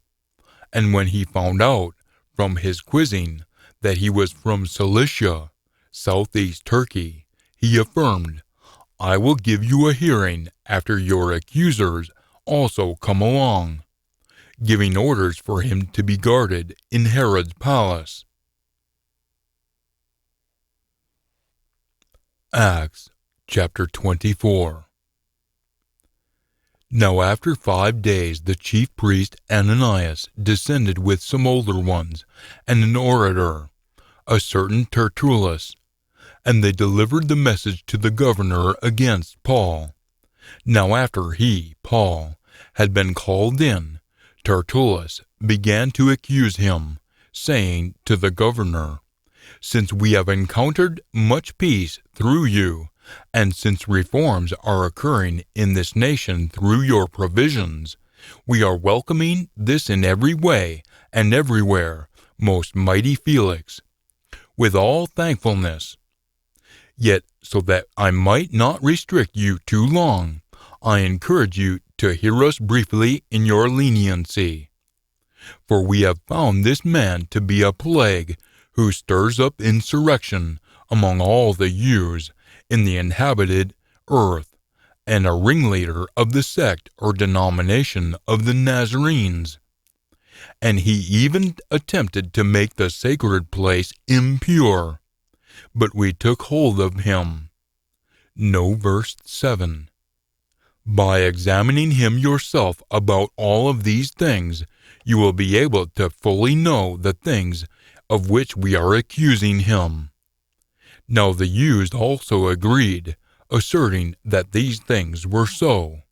and when he found out from his quizzing that he was from Cilicia, southeast Turkey, he affirmed, "I will give you a hearing after your accusers also come along," giving orders for him to be guarded in Herod's palace. Acts chapter 24. Now after 5 days the chief priest Ananias descended with some older ones and an orator, a certain Tertullus, and they delivered the message to the governor against Paul. Now after he, Paul, had been called in, Tertullus began to accuse him, saying to the governor, "Since we have encountered much peace through you, and since reforms are occurring in this nation through your provisions, we are welcoming this in every way and everywhere, most mighty Felix, with all thankfulness. Yet, so that I might not restrict you too long, I encourage you to hear us briefly in your leniency. For we have found this man to be a plague, who stirs up insurrection among all the Jews in the inhabited earth, and a ringleader of the sect or denomination of the Nazarenes. And he even attempted to make the sacred place impure. But we took hold of him." No verse 7. By examining him yourself about all of these things, you will be able to fully know the things of which we are accusing him. Now the Jews also agreed, asserting that these things were so.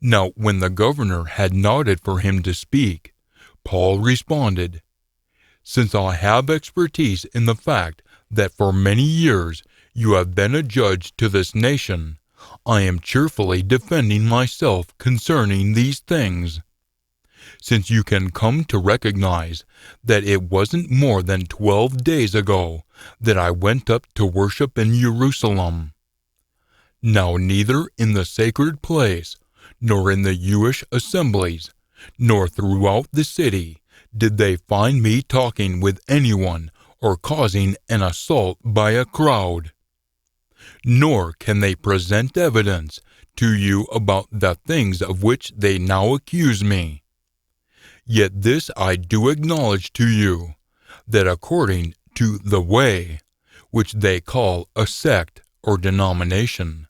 Now when the governor had nodded for him to speak, Paul responded, "Since I have expertise in the fact that for many years you have been a judge to this nation, I am cheerfully defending myself concerning these things. Since you can come to recognize that it wasn't more than 12 days ago that I went up to worship in Jerusalem. Now neither in the sacred place, nor in the Jewish assemblies, nor throughout the city did they find me talking with anyone or causing an assault by a crowd. Nor can they present evidence to you about the things of which they now accuse me. Yet this I do acknowledge to you, that according to the way, which they call a sect or denomination,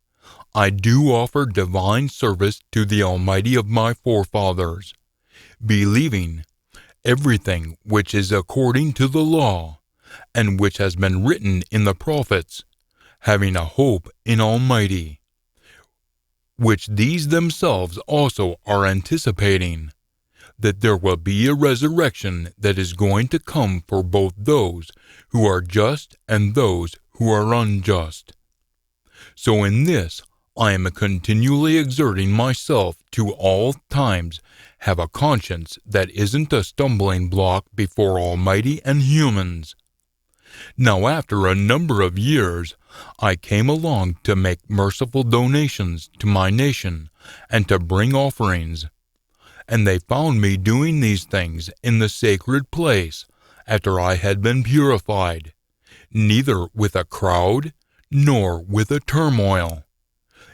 I do offer divine service to the Almighty of my forefathers, believing everything which is according to the law, and which has been written in the prophets, having a hope in Almighty, which these themselves also are anticipating, that there will be a resurrection that is going to come for both those who are just and those who are unjust. So in this I am continually exerting myself to all times have a conscience that isn't a stumbling block before Almighty and humans. Now after a number of years, I came along to make merciful donations to my nation and to bring offerings. And they found me doing these things in the sacred place after I had been purified, neither with a crowd nor with a turmoil.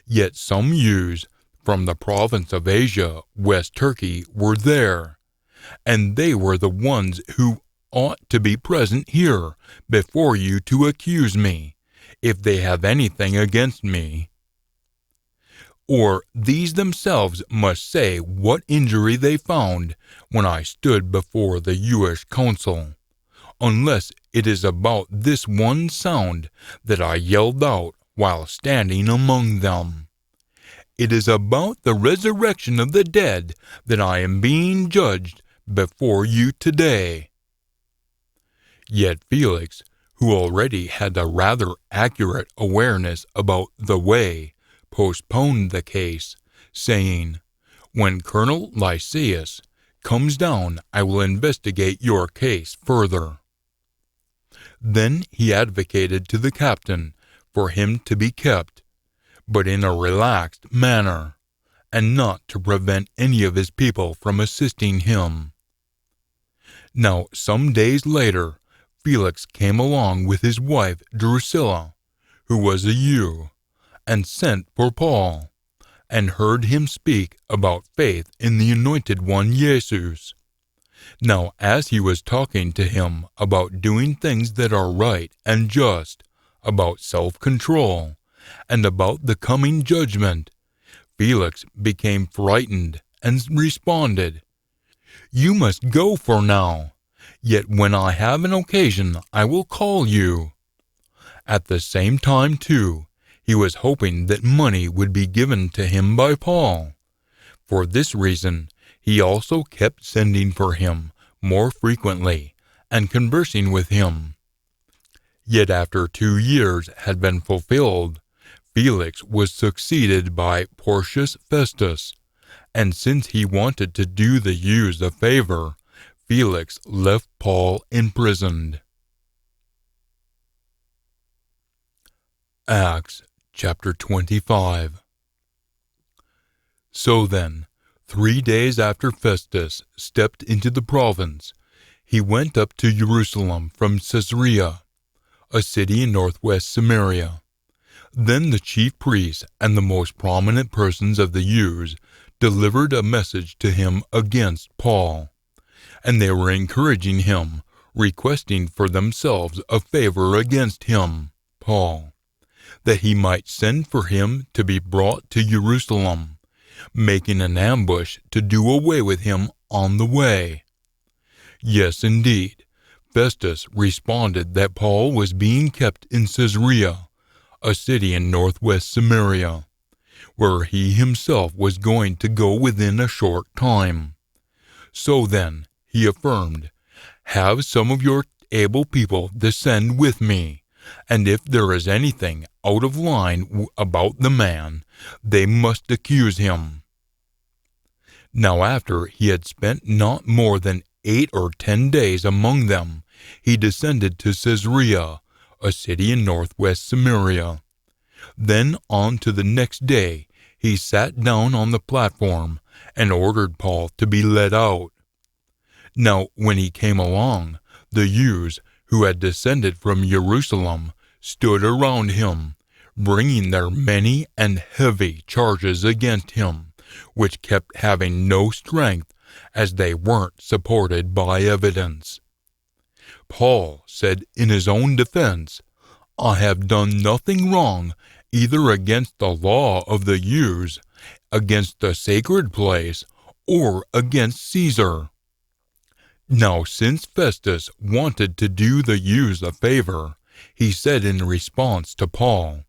Yet some Jews from the province of Asia, West Turkey, were there, and they were the ones who ought to be present here before you to accuse me, if they have anything against me. Or these themselves must say what injury they found when I stood before the Jewish council, unless it is about this one sound that I yelled out while standing among them. It is about the resurrection of the dead that I am being judged before you today." Yet Felix, who already had a rather accurate awareness about the way, postponed the case, saying, "When Colonel Lysias comes down, I will investigate your case further." Then he advocated to the captain for him to be kept, but in a relaxed manner, and not to prevent any of his people from assisting him. Now some days later, Felix came along with his wife Drusilla, who was a Jew, and sent for Paul, and heard him speak about faith in the Anointed One Jesus. Now as he was talking to him about doing things that are right and just, about self-control, and about the coming judgment, Felix became frightened and responded, "You must go for now, yet when I have an occasion I will call you." At the same time, too, he was hoping that money would be given to him by Paul. For this reason, he also kept sending for him more frequently and conversing with him. Yet after 2 years had been fulfilled, Felix was succeeded by Porcius Festus, and since he wanted to do the Jews a favor, Felix left Paul imprisoned. Acts chapter 25. So then, 3 days after Festus stepped into the province, he went up to Jerusalem from Caesarea, a city in northwest Samaria. Then the chief priests and the most prominent persons of the Jews delivered a message to him against Paul, and they were encouraging him, requesting for themselves a favor against him, Paul, that he might send for him to be brought to Jerusalem, making an ambush to do away with him on the way. Yes, indeed, Festus responded that Paul was being kept in Caesarea, a city in northwest Samaria, where he himself was going to go within a short time. So then, he affirmed, "Have some of your able people descend with me, and if there is anything out of line about the man, they must accuse him." Now after he had spent not more than 8 or 10 days among them, he descended to Caesarea, a city in northwest Samaria. Then on to the next day he sat down on the platform and ordered Paul to be led out. Now when he came along, the Jews who had descended from Jerusalem stood around him, bringing their many and heavy charges against him, which kept having no strength, as they weren't supported by evidence. Paul said in his own defense, "I have done nothing wrong either against the law of the Jews, against the sacred place, or against Caesar." Now since Festus wanted to do the Jews a favor, he said in response to Paul,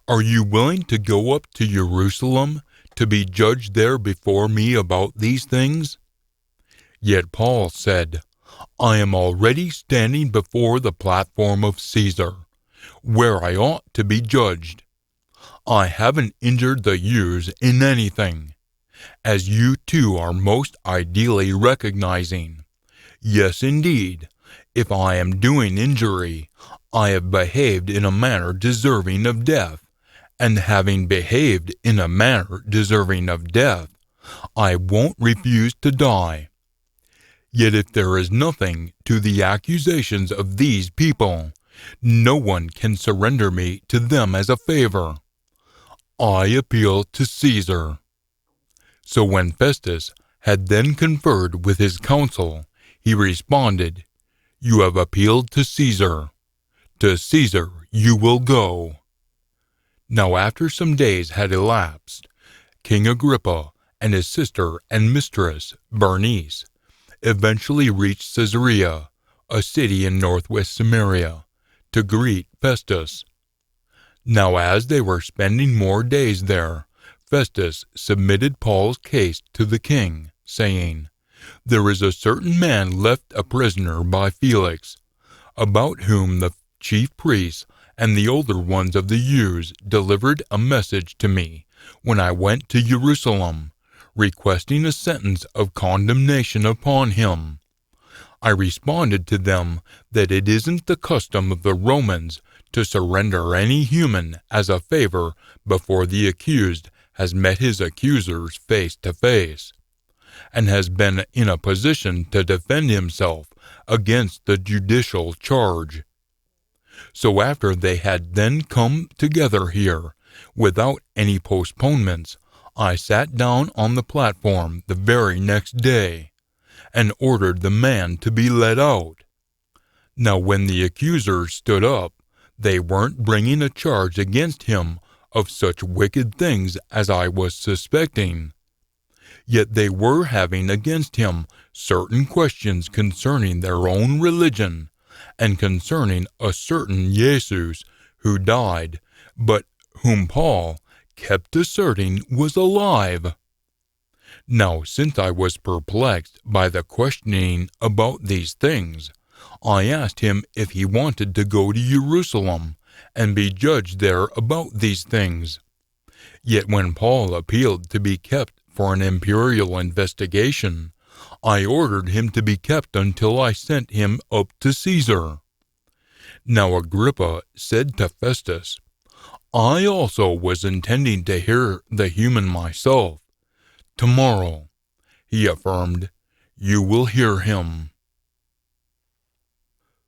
"Are you willing to go up to Jerusalem to be judged there before me about these things?" Yet Paul said, "I am already standing before the platform of Caesar, where I ought to be judged. I haven't injured the Jews in anything, as you too are most ideally recognizing. Yes, indeed, if I am doing injury, I have behaved in a manner deserving of death, and having behaved in a manner deserving of death, I won't refuse to die. Yet if there is nothing to the accusations of these people, no one can surrender me to them as a favor. I appeal to Caesar." So when Festus had then conferred with his council, he responded, "You have appealed to Caesar. To Caesar you will go." Now after some days had elapsed, King Agrippa and his sister and mistress, Bernice, eventually reached Caesarea, a city in northwest Samaria, to greet Festus. Now as they were spending more days there, Festus submitted Paul's case to the king, saying, "There is a certain man left a prisoner by Felix, about whom the chief priests and the older ones of the Jews delivered a message to me when I went to Jerusalem, requesting a sentence of condemnation upon him. I responded to them that it isn't the custom of the Romans to surrender any human as a favor before the accused has met his accusers face to face, and has been in a position to defend himself against the judicial charge. So after they had then come together here, without any postponements, I sat down on the platform the very next day, and ordered the man to be led out. Now when the accusers stood up, they weren't bringing a charge against him of such wicked things as I was suspecting. Yet they were having against him certain questions concerning their own religion, and concerning a certain Jesus who died, but whom Paul kept asserting was alive. Now, since I was perplexed by the questioning about these things, I asked him if he wanted to go to Jerusalem and be judged there about these things. Yet when Paul appealed to be kept for an imperial investigation, I ordered him to be kept until I sent him up to Caesar. Now Agrippa said to Festus, I also was intending to hear the human myself. Tomorrow, he affirmed, you will hear him.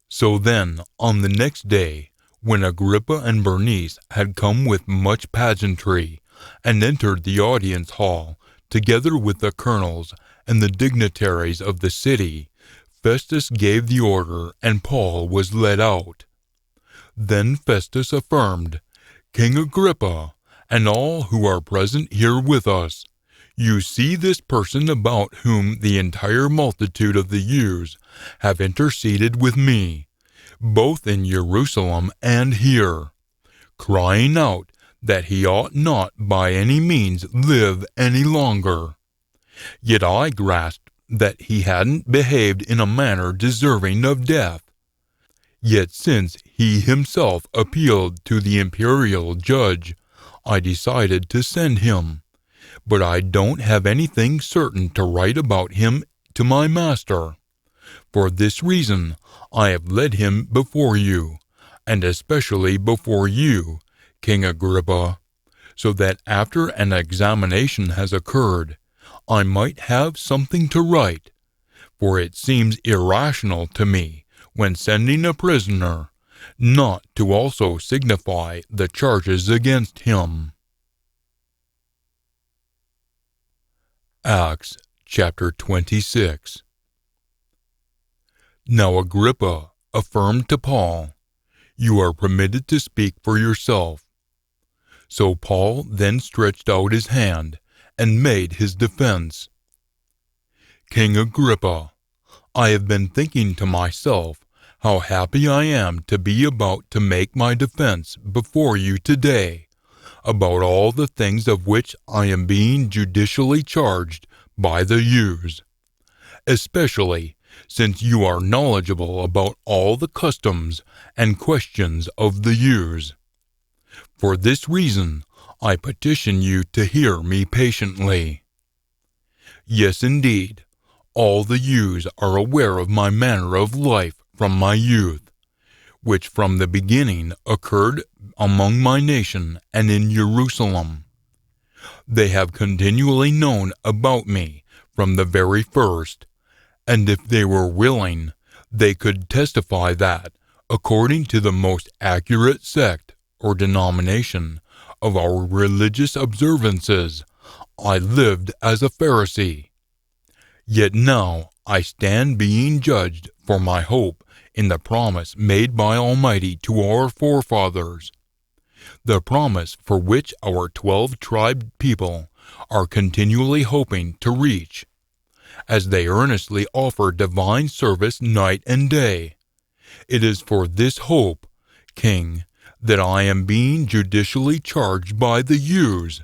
So then, on the next day, when Agrippa and Bernice had come with much pageantry, and entered the audience hall, together with the colonels and the dignitaries of the city, Festus gave the order, and Paul was led out. Then Festus affirmed, King Agrippa, and all who are present here with us, you see this person about whom the entire multitude of the Jews have interceded with me, both in Jerusalem and here, crying out that he ought not by any means live any longer. Yet I grasped that he hadn't behaved in a manner deserving of death. Yet since he himself appealed to the imperial judge, I decided to send him. But I don't have anything certain to write about him to my master. For this reason, I have led him before you, and especially before you, King Agrippa, so that after an examination has occurred, I might have something to write. For it seems irrational to me, when sending a prisoner, not to also signify the charges against him. Acts chapter 26. Now Agrippa affirmed to Paul, you are permitted to speak for yourself. So Paul then stretched out his hand and made his defense. King Agrippa, I have been thinking to myself how happy I am to be about to make my defense before you today, about all the things of which I am being judicially charged by the Jews, especially since you are knowledgeable about all the customs and questions of the Jews. For this reason, I petition you to hear me patiently. Yes, indeed, all the Jews are aware of my manner of life from my youth, which from the beginning occurred among my nation and in Jerusalem. They have continually known about me from the very first, and if they were willing, they could testify that, according to the most accurate sect or denomination of our religious observances, I lived as a Pharisee. Yet now I stand being judged for my hope in the promise made by Almighty to our forefathers, the promise for which our 12-tribed people are continually hoping to reach, as they earnestly offer divine service night and day. It is for this hope, King, that I am being judicially charged by the Jews.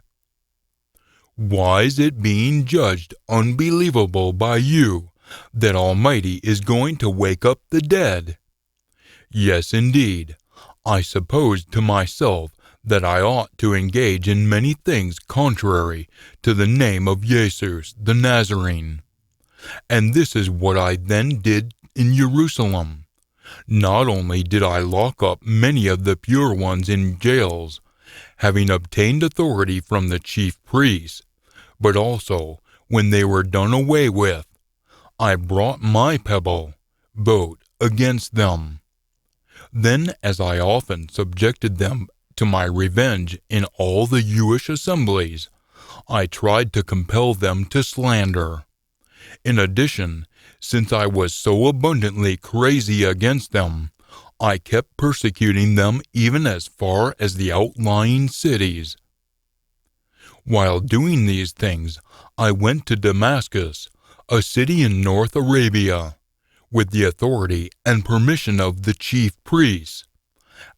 Why is it being judged unbelievable by you that Almighty is going to wake up the dead? Yes, indeed, I supposed to myself that I ought to engage in many things contrary to the name of Jesus the Nazarene. And this is what I then did in Jerusalem. Not only did I lock up many of the pure ones in jails, having obtained authority from the chief priests, but also, when they were done away with, I brought my boat against them. Then, as I often subjected them to my revenge in all the Jewish assemblies, I tried to compel them to slander. In addition, since I was so abundantly crazy against them, I kept persecuting them even as far as the outlying cities. While doing these things, I went to Damascus, a city in North Arabia, with the authority and permission of the chief priests.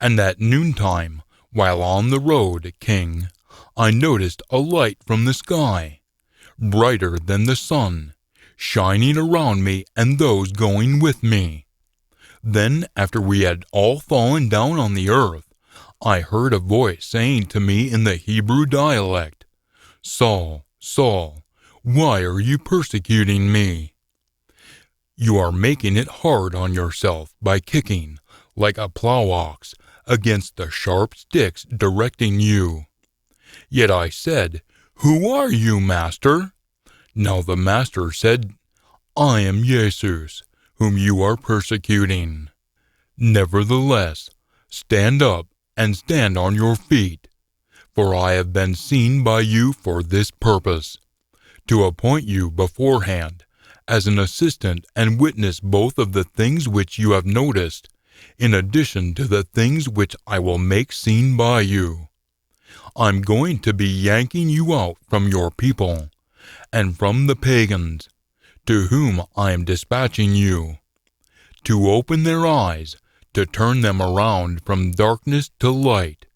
And at noontime, while on the road, King, I noticed a light from the sky, brighter than the sun, shining around me and those going with me. Then, after we had all fallen down on the earth, I heard a voice saying to me in the Hebrew dialect, "Saul, Saul, why are you persecuting me? You are making it hard on yourself by kicking, like a plow ox, against the sharp sticks directing you." Yet I said, "Who are you, Master?" Now the Master said, "I am Jesus, whom you are persecuting. Nevertheless, stand up and stand on your feet, for I have been seen by you for this purpose, to appoint you beforehand as an assistant and witness both of the things which you have noticed, in addition to the things which I will make seen by you. I'm going to be yanking you out from your people and from the pagans, to whom I am dispatching you, to open their eyes, to turn them around from darkness to light,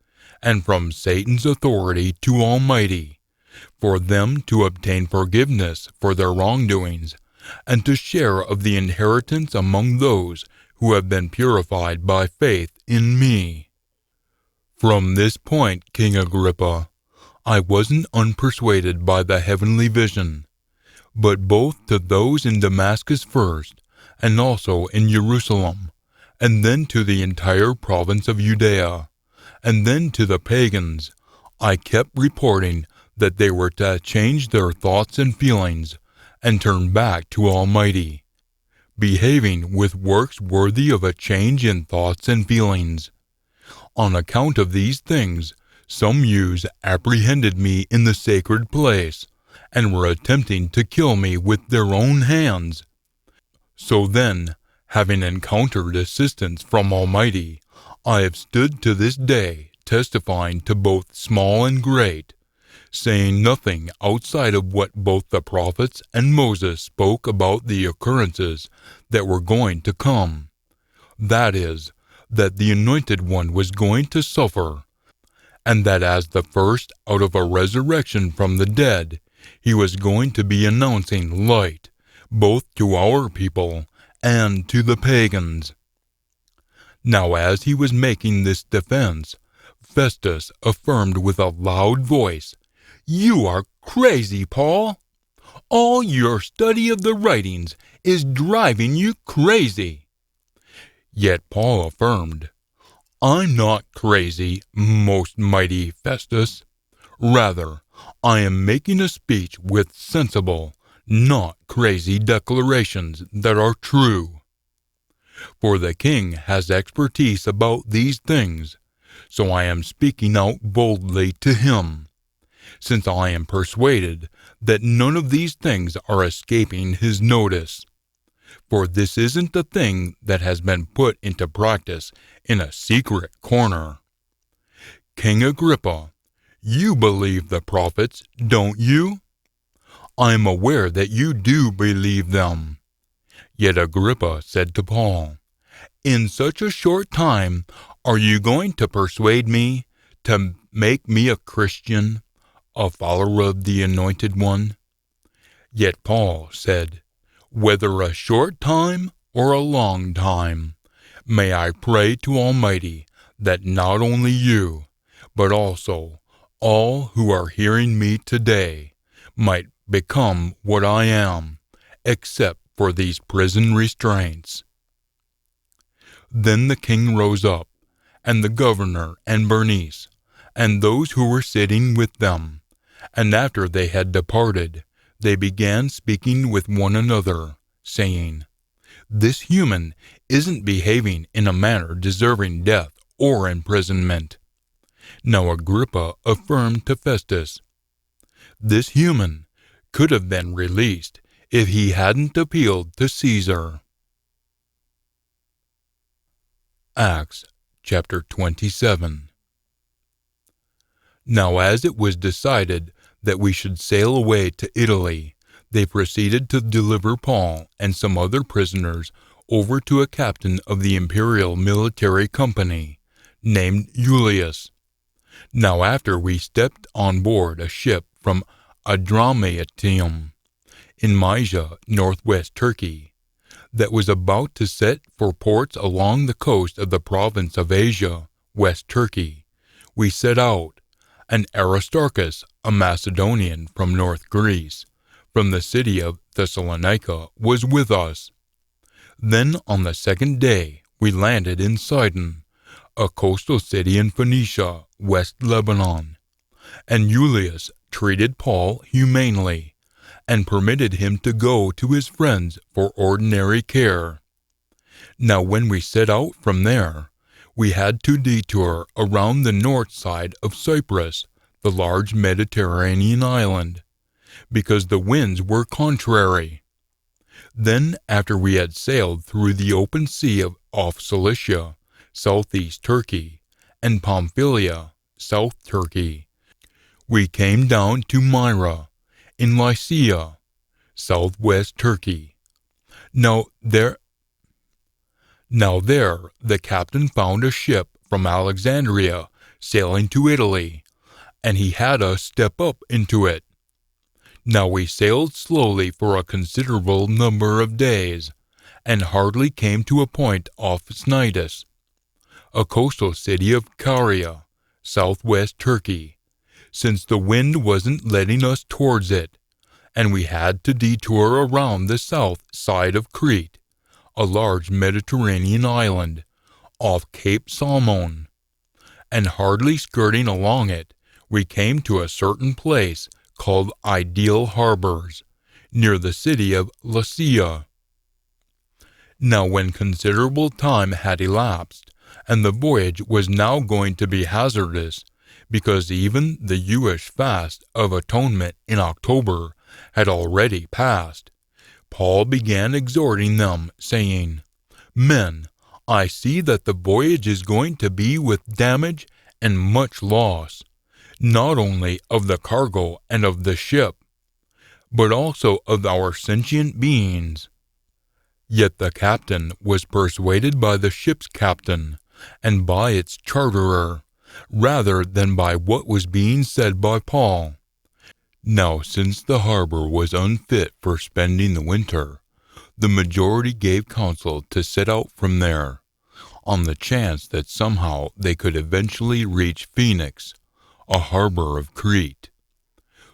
and from Satan's authority to Almighty, for them to obtain forgiveness for their wrongdoings, and to share of the inheritance among those who have been purified by faith in me." From this point, King Agrippa, I wasn't unpersuaded by the heavenly vision, but both to those in Damascus first, and also in Jerusalem, and then to the entire province of Judea, and then to the pagans, I kept reporting that they were to change their thoughts and feelings, and turn back to Almighty, behaving with works worthy of a change in thoughts and feelings. On account of these things, some Jews apprehended me in the sacred place, and were attempting to kill me with their own hands. So then, having encountered assistance from Almighty, I have stood to this day testifying to both small and great, saying nothing outside of what both the prophets and Moses spoke about the occurrences that were going to come. That is, that the Anointed One was going to suffer, and that as the first out of a resurrection from the dead, he was going to be announcing light, both to our people and to the pagans. Now as he was making this defense, Festus affirmed with a loud voice, "You are crazy, Paul. All your study of the writings is driving you crazy." Yet Paul affirmed, "I'm not crazy, most mighty Festus. Rather, I am making a speech with sensible, not crazy declarations that are true. For the king has expertise about these things, so I am speaking out boldly to him, since I am persuaded that none of these things are escaping his notice. For this isn't a thing that has been put into practice in a secret corner. King Agrippa, you believe the prophets, don't you? I am aware that you do believe them." Yet Agrippa said to Paul, "In such a short time, are you going to persuade me to make me a Christian, a follower of the Anointed One?" Yet Paul said, "Whether a short time or a long time, may I pray to Almighty that not only you, but also all who are hearing me today might become what I am, except for these prison restraints." Then the king rose up, and the governor and Bernice, and those who were sitting with them, and after they had departed, they began speaking with one another, saying, "This human isn't behaving in a manner deserving death or imprisonment." Now Agrippa affirmed to Festus, "This human could have been released if he hadn't appealed to Caesar." Acts chapter 27. Now as it was decided that we should sail away to Italy, they proceeded to deliver Paul and some other prisoners over to a captain of the imperial military company, named Julius. Now after we stepped on board a ship from Adramyttium in Mysia, northwest Turkey, that was about to set for ports along the coast of the province of Asia, West Turkey. We set out, and Aristarchus, a Macedonian from North Greece, from the city of Thessalonica, was with us. Then on the second day we landed in Sidon, a coastal city in Phoenicia, West Lebanon, and Julius treated Paul humanely, and permitted him to go to his friends for ordinary care. Now when we set out from there, we had to detour around the north side of Cyprus, the large Mediterranean island, because the winds were contrary. Then, after we had sailed through the open sea off Cilicia, southeast Turkey, and Pamphylia, south Turkey, we came down to Myra, in Lycia, southwest Turkey. Now there the captain found a ship from Alexandria sailing to Italy, and he had us step up into it. Now we sailed slowly for a considerable number of days, and hardly came to a point off Cnidus, a coastal city of Caria, southwest Turkey, since the wind wasn't letting us towards it, and we had to detour around the south side of Crete, a large Mediterranean island, off Cape Salmon, and hardly skirting along it, we came to a certain place called Ideal Harbors, near the city of Lasea. Now when considerable time had elapsed, and the voyage was now going to be hazardous, because even the Jewish fast of atonement in October had already passed, Paul began exhorting them, saying, "Men, I see that the voyage is going to be with damage and much loss, not only of the cargo and of the ship, but also of our sentient beings." Yet the captain was persuaded by the ship's captain and by its charterer, rather than by what was being said by Paul. Now, since the harbor was unfit for spending the winter, the majority gave counsel to set out from there, on the chance that somehow they could eventually reach Phoenix, a harbor of Crete,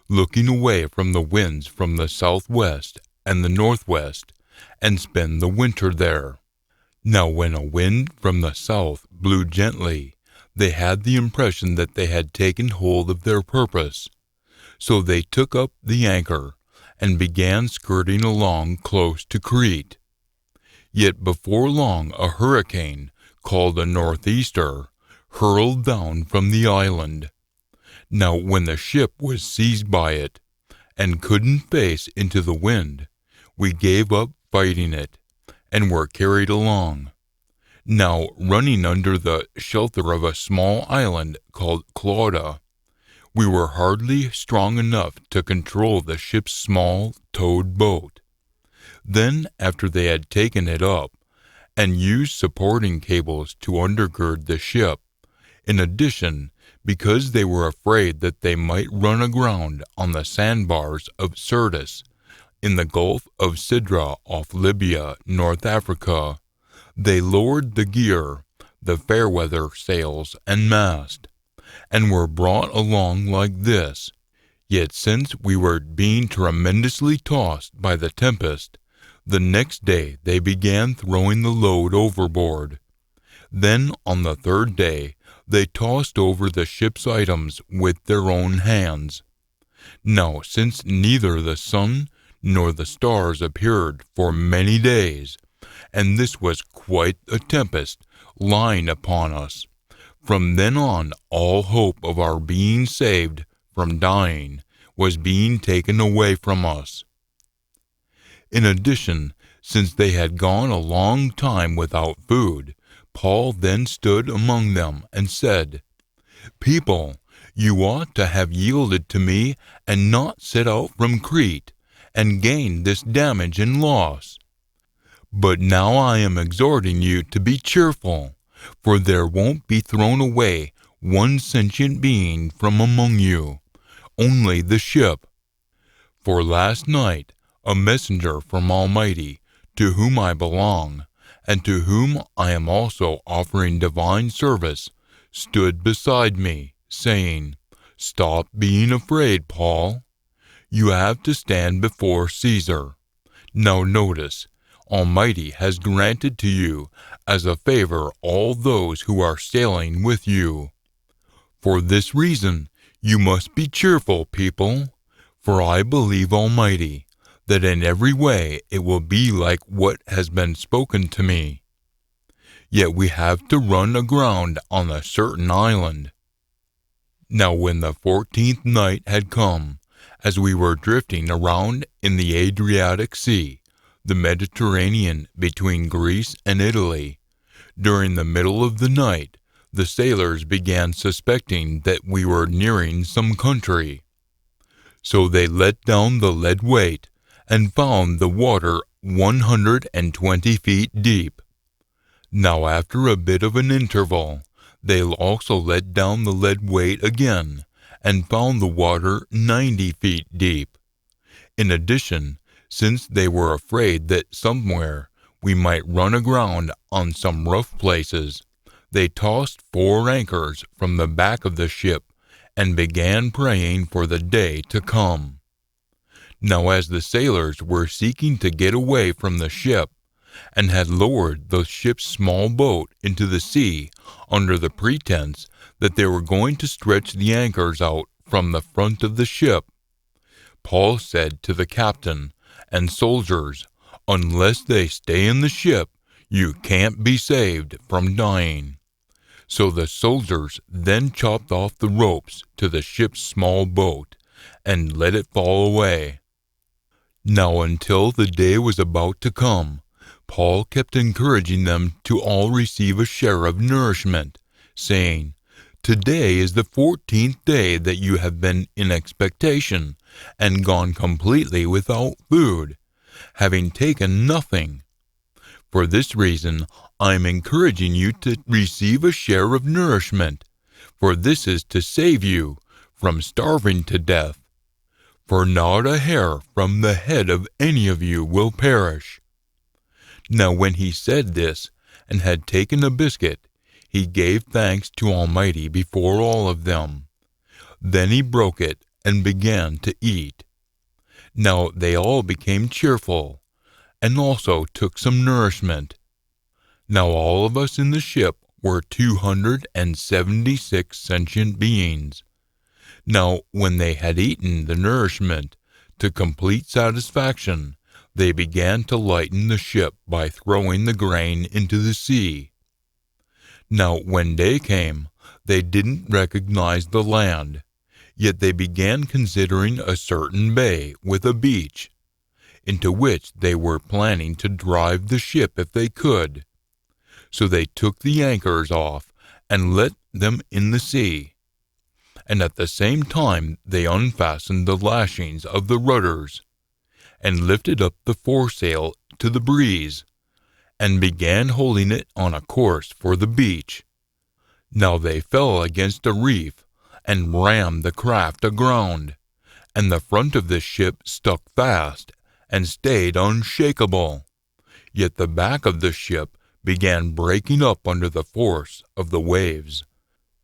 looking away from the winds from the southwest and the northwest, and spend the winter there. Now when a wind from the south blew gently, they had the impression that they had taken hold of their purpose. So they took up the anchor, and began skirting along close to Crete. Yet before long a hurricane, called a northeaster, hurled down from the island. Now when the ship was seized by it, and couldn't face into the wind, we gave up fighting it, and were carried along. Now running under the shelter of a small island called Clauda, we were hardly strong enough to control the ship's small towed boat. Then, after they had taken it up, and used supporting cables to undergird the ship, in addition, because they were afraid that they might run aground on the sandbars of Syrtis, in the Gulf of Sidra off Libya, North Africa, they lowered the gear, the fair-weather sails and mast, and were brought along like this. Yet since we were being tremendously tossed by the tempest, the next day they began throwing the load overboard. Then on the third day they tossed over the ship's items with their own hands. Now since neither the sun nor the stars appeared for many days, and this was quite a tempest lying upon us, from then on all hope of our being saved from dying was being taken away from us. In addition, since they had gone a long time without food, Paul then stood among them and said, "People, you ought to have yielded to me and not set out from Crete, and gained this damage and loss. But now I am exhorting you to be cheerful, for there won't be thrown away one sentient being from among you, only the ship. For last night a messenger from Almighty, to whom I belong, and to whom I am also offering divine service, stood beside me, saying, 'Stop being afraid, Paul. You have to stand before Caesar.' Now notice, Almighty has granted to you as a favor all those who are sailing with you. For this reason, you must be cheerful, people, for I believe Almighty, that in every way it will be like what has been spoken to me. Yet we have to run aground on a certain island." Now when the 14th night had come, as we were drifting around in the Adriatic Sea, the Mediterranean between Greece and Italy, during the middle of the night, the sailors began suspecting that we were nearing some country. So they let down the lead weight and found the water 120 feet deep. Now after a bit of an interval, they also let down the lead weight again and found the water 90 feet deep. In addition, since they were afraid that somewhere we might run aground on some rough places, they tossed 4 anchors from the back of the ship and began praying for the day to come. Now as the sailors were seeking to get away from the ship, and had lowered the ship's small boat into the sea under the pretense that they were going to stretch the anchors out from the front of the ship, Paul said to the captain and soldiers, "Unless they stay in the ship, you can't be saved from dying." So the soldiers then chopped off the ropes to the ship's small boat and let it fall away. Now until the day was about to come, Paul kept encouraging them to all receive a share of nourishment, saying, "Today is the 14th day that you have been in expectation and gone completely without food, having taken nothing. For this reason, I am encouraging you to receive a share of nourishment, for this is to save you from starving to death. For not a hair from the head of any of you will perish." Now when he said this, and had taken a biscuit, he gave thanks to Almighty before all of them. Then he broke it and began to eat. Now they all became cheerful, and also took some nourishment. Now all of us in the ship were 276 sentient beings. Now when they had eaten the nourishment to complete satisfaction, they began to lighten the ship by throwing the grain into the sea. Now when day came, they didn't recognize the land, yet they began considering a certain bay with a beach, into which they were planning to drive the ship if they could. So they took the anchors off and let them in the sea, and at the same time they unfastened the lashings of the rudders, and lifted up the foresail to the breeze, and began holding it on a course for the beach. Now they fell against a reef, and rammed the craft aground, and the front of the ship stuck fast, and stayed unshakable. Yet the back of the ship began breaking up under the force of the waves.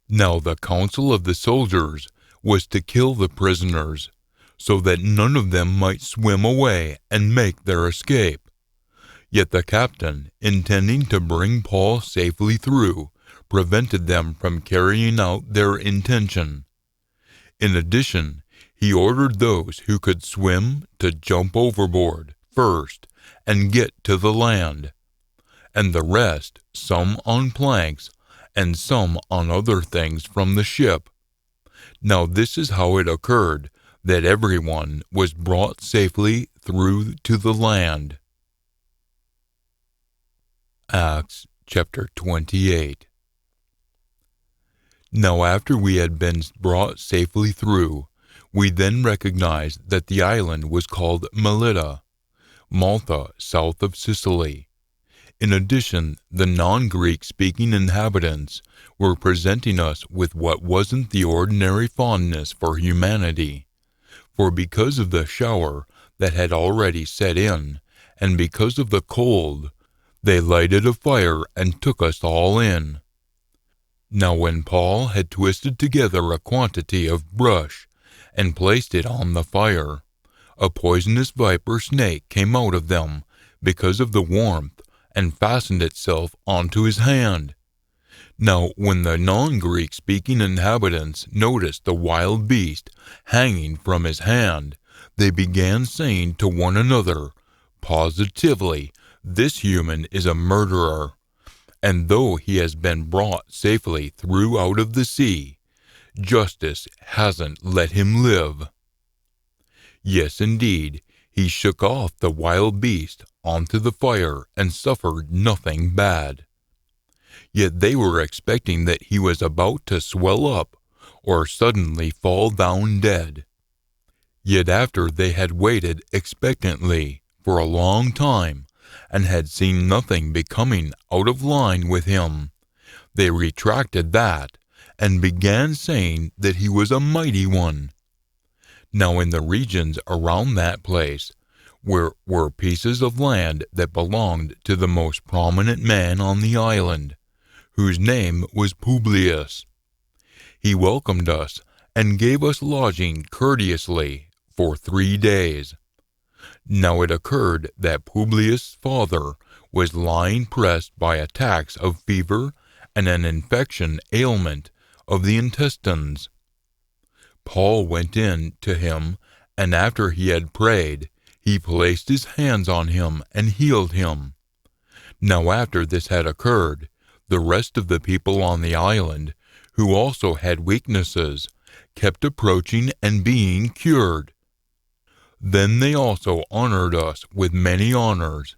Now the counsel of the soldiers was to kill the prisoners, so that none of them might swim away and make their escape. Yet the captain, intending to bring Paul safely through, prevented them from carrying out their intention. In addition, he ordered those who could swim to jump overboard first and get to the land, and the rest, some on planks and some on other things from the ship. Now this is how it occurred that everyone was brought safely through to the land. Acts chapter 28. Now after we had been brought safely through, we then recognized that the island was called Melita, Malta, south of Sicily. In addition, the non-Greek speaking inhabitants were presenting us with what wasn't the ordinary fondness for humanity, For because of the shower that had already set in, and because of the cold, they lighted a fire and took us all in. Now when Paul had twisted together a quantity of brush and placed it on the fire, a poisonous viper snake came out of them because of the warmth and fastened itself onto his hand. Now when the non-Greek speaking inhabitants noticed the wild beast hanging from his hand, they began saying to one another, "Positively, this human is a murderer, and though he has been brought safely through out of the sea, justice hasn't let him live." Yes, indeed, he shook off the wild beast onto the fire and suffered nothing bad. Yet they were expecting that he was about to swell up or suddenly fall down dead. Yet after they had waited expectantly for a long time and had seen nothing becoming out of line with him, they retracted that and began saying that he was a mighty one. Now in the regions around that place were pieces of land that belonged to the most prominent man on the island, whose name was Publius. He welcomed us and gave us lodging courteously for 3 days. Now it occurred that Publius' father was lying pressed by attacks of fever and an infection ailment of the intestines. Paul went in to him, and after he had prayed, he placed his hands on him and healed him. Now after this had occurred, the rest of the people on the island, who also had weaknesses, kept approaching and being cured. Then they also honored us with many honors,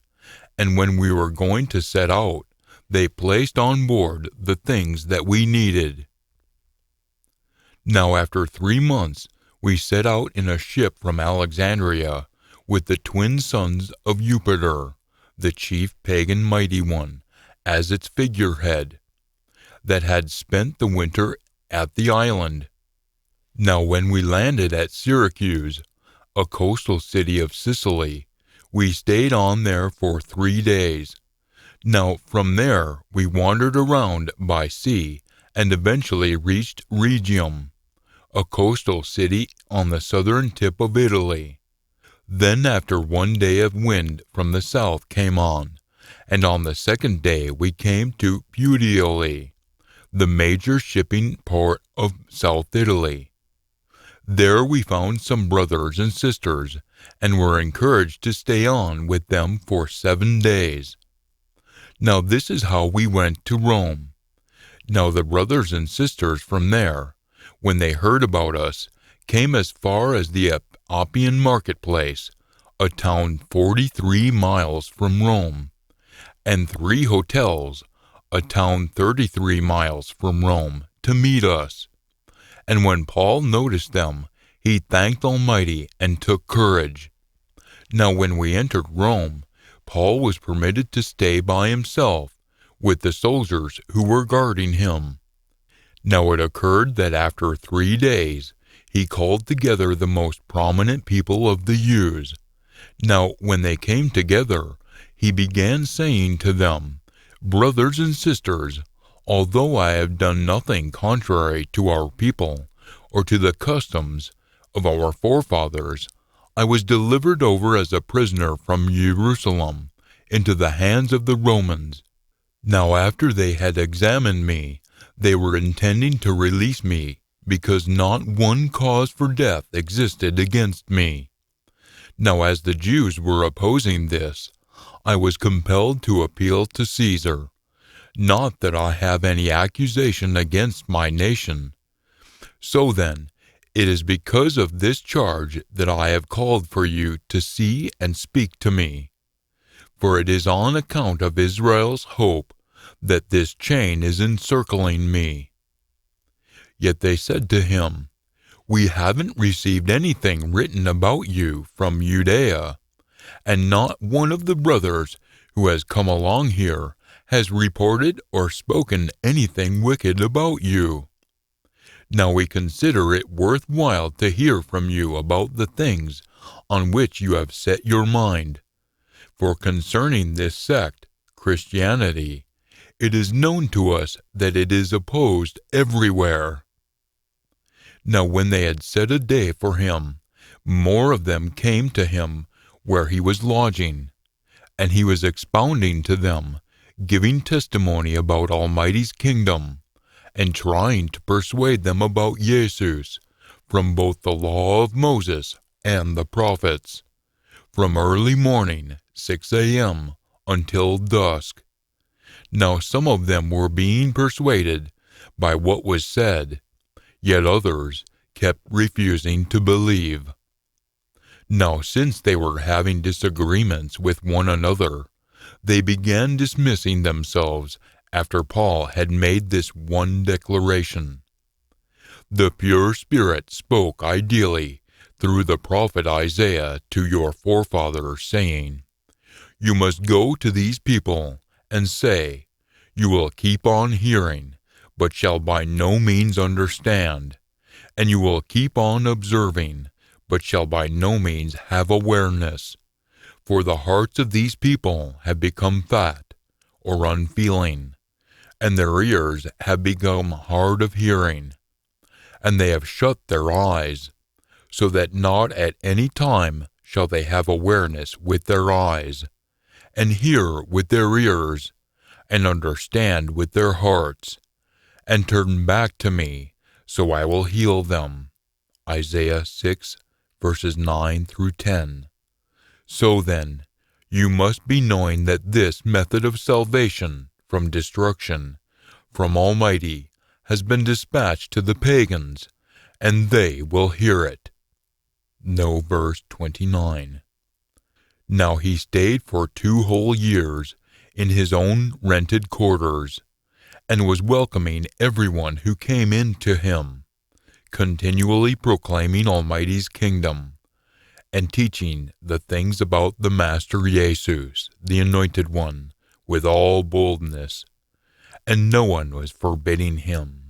and when we were going to set out, they placed on board the things that we needed. Now after 3 months, we set out in a ship from Alexandria with the twin sons of Jupiter, the chief pagan mighty one, as its figurehead, that had spent the winter at the island. Now when we landed at Syracuse, a coastal city of Sicily, we stayed on there for 3 days. Now from there we wandered around by sea and eventually reached Rhegium, a coastal city on the southern tip of Italy. Then after 1 day of wind from the south came on, and on the 2nd day we came to Puteoli, the major shipping port of South Italy. There we found some brothers and sisters, and were encouraged to stay on with them for 7 days. Now this is how we went to Rome. Now the brothers and sisters from there, when they heard about us, came as far as the Appian marketplace, a town 43 miles from Rome, and 3 hotels, a town 33 miles from Rome, to meet us. And when Paul noticed them, he thanked Almighty and took courage. Now when we entered Rome, Paul was permitted to stay by himself with the soldiers who were guarding him. Now it occurred that after 3 days he called together the most prominent people of the Jews. Now when they came together, he began saying to them, "Brothers and sisters, although I have done nothing contrary to our people, or to the customs of our forefathers, I was delivered over as a prisoner from Jerusalem into the hands of the Romans. Now after they had examined me, they were intending to release me, because not one cause for death existed against me. Now as the Jews were opposing this, I was compelled to appeal to Caesar. Not that I have any accusation against my nation. So then, it is because of this charge that I have called for you to see and speak to me. For it is on account of Israel's hope that this chain is encircling me." Yet they said to him, "We haven't received anything written about you from Judea, and not one of the brothers who has come along here has reported or spoken anything wicked about you. Now we consider it worthwhile to hear from you about the things on which you have set your mind. For concerning this sect, Christianity, it is known to us that it is opposed everywhere. Now when they had set a day for him, more of them came to him where he was lodging, and he was expounding to them, giving testimony about Almighty's kingdom, and trying to persuade them about Jesus, from both the law of Moses and the prophets, from early morning, 6 a.m., until dusk. Now some of them were being persuaded by what was said, yet others kept refusing to believe. Now since they were having disagreements with one another, they began dismissing themselves after Paul had made this one declaration. The pure Spirit spoke ideally through the prophet Isaiah to your forefathers, saying, You must go to these people and say, You will keep on hearing, but shall by no means understand, and you will keep on observing, but shall by no means have awareness. For the hearts of these people have become fat, or unfeeling, and their ears have become hard of hearing, and they have shut their eyes, so that not at any time shall they have awareness with their eyes, and hear with their ears, and understand with their hearts, and turn back to me, so I will heal them. Isaiah 6, verses 9 through 10. So then, you must be knowing that this method of salvation from destruction, from Almighty, has been dispatched to the pagans, and they will hear it. No, verse 29. Now he stayed for 2 whole years in his own rented quarters, and was welcoming everyone who came in to him, continually proclaiming Almighty's kingdom, and teaching the things about the Master Jesus, the Anointed One, with all boldness, and no one was forbidding him.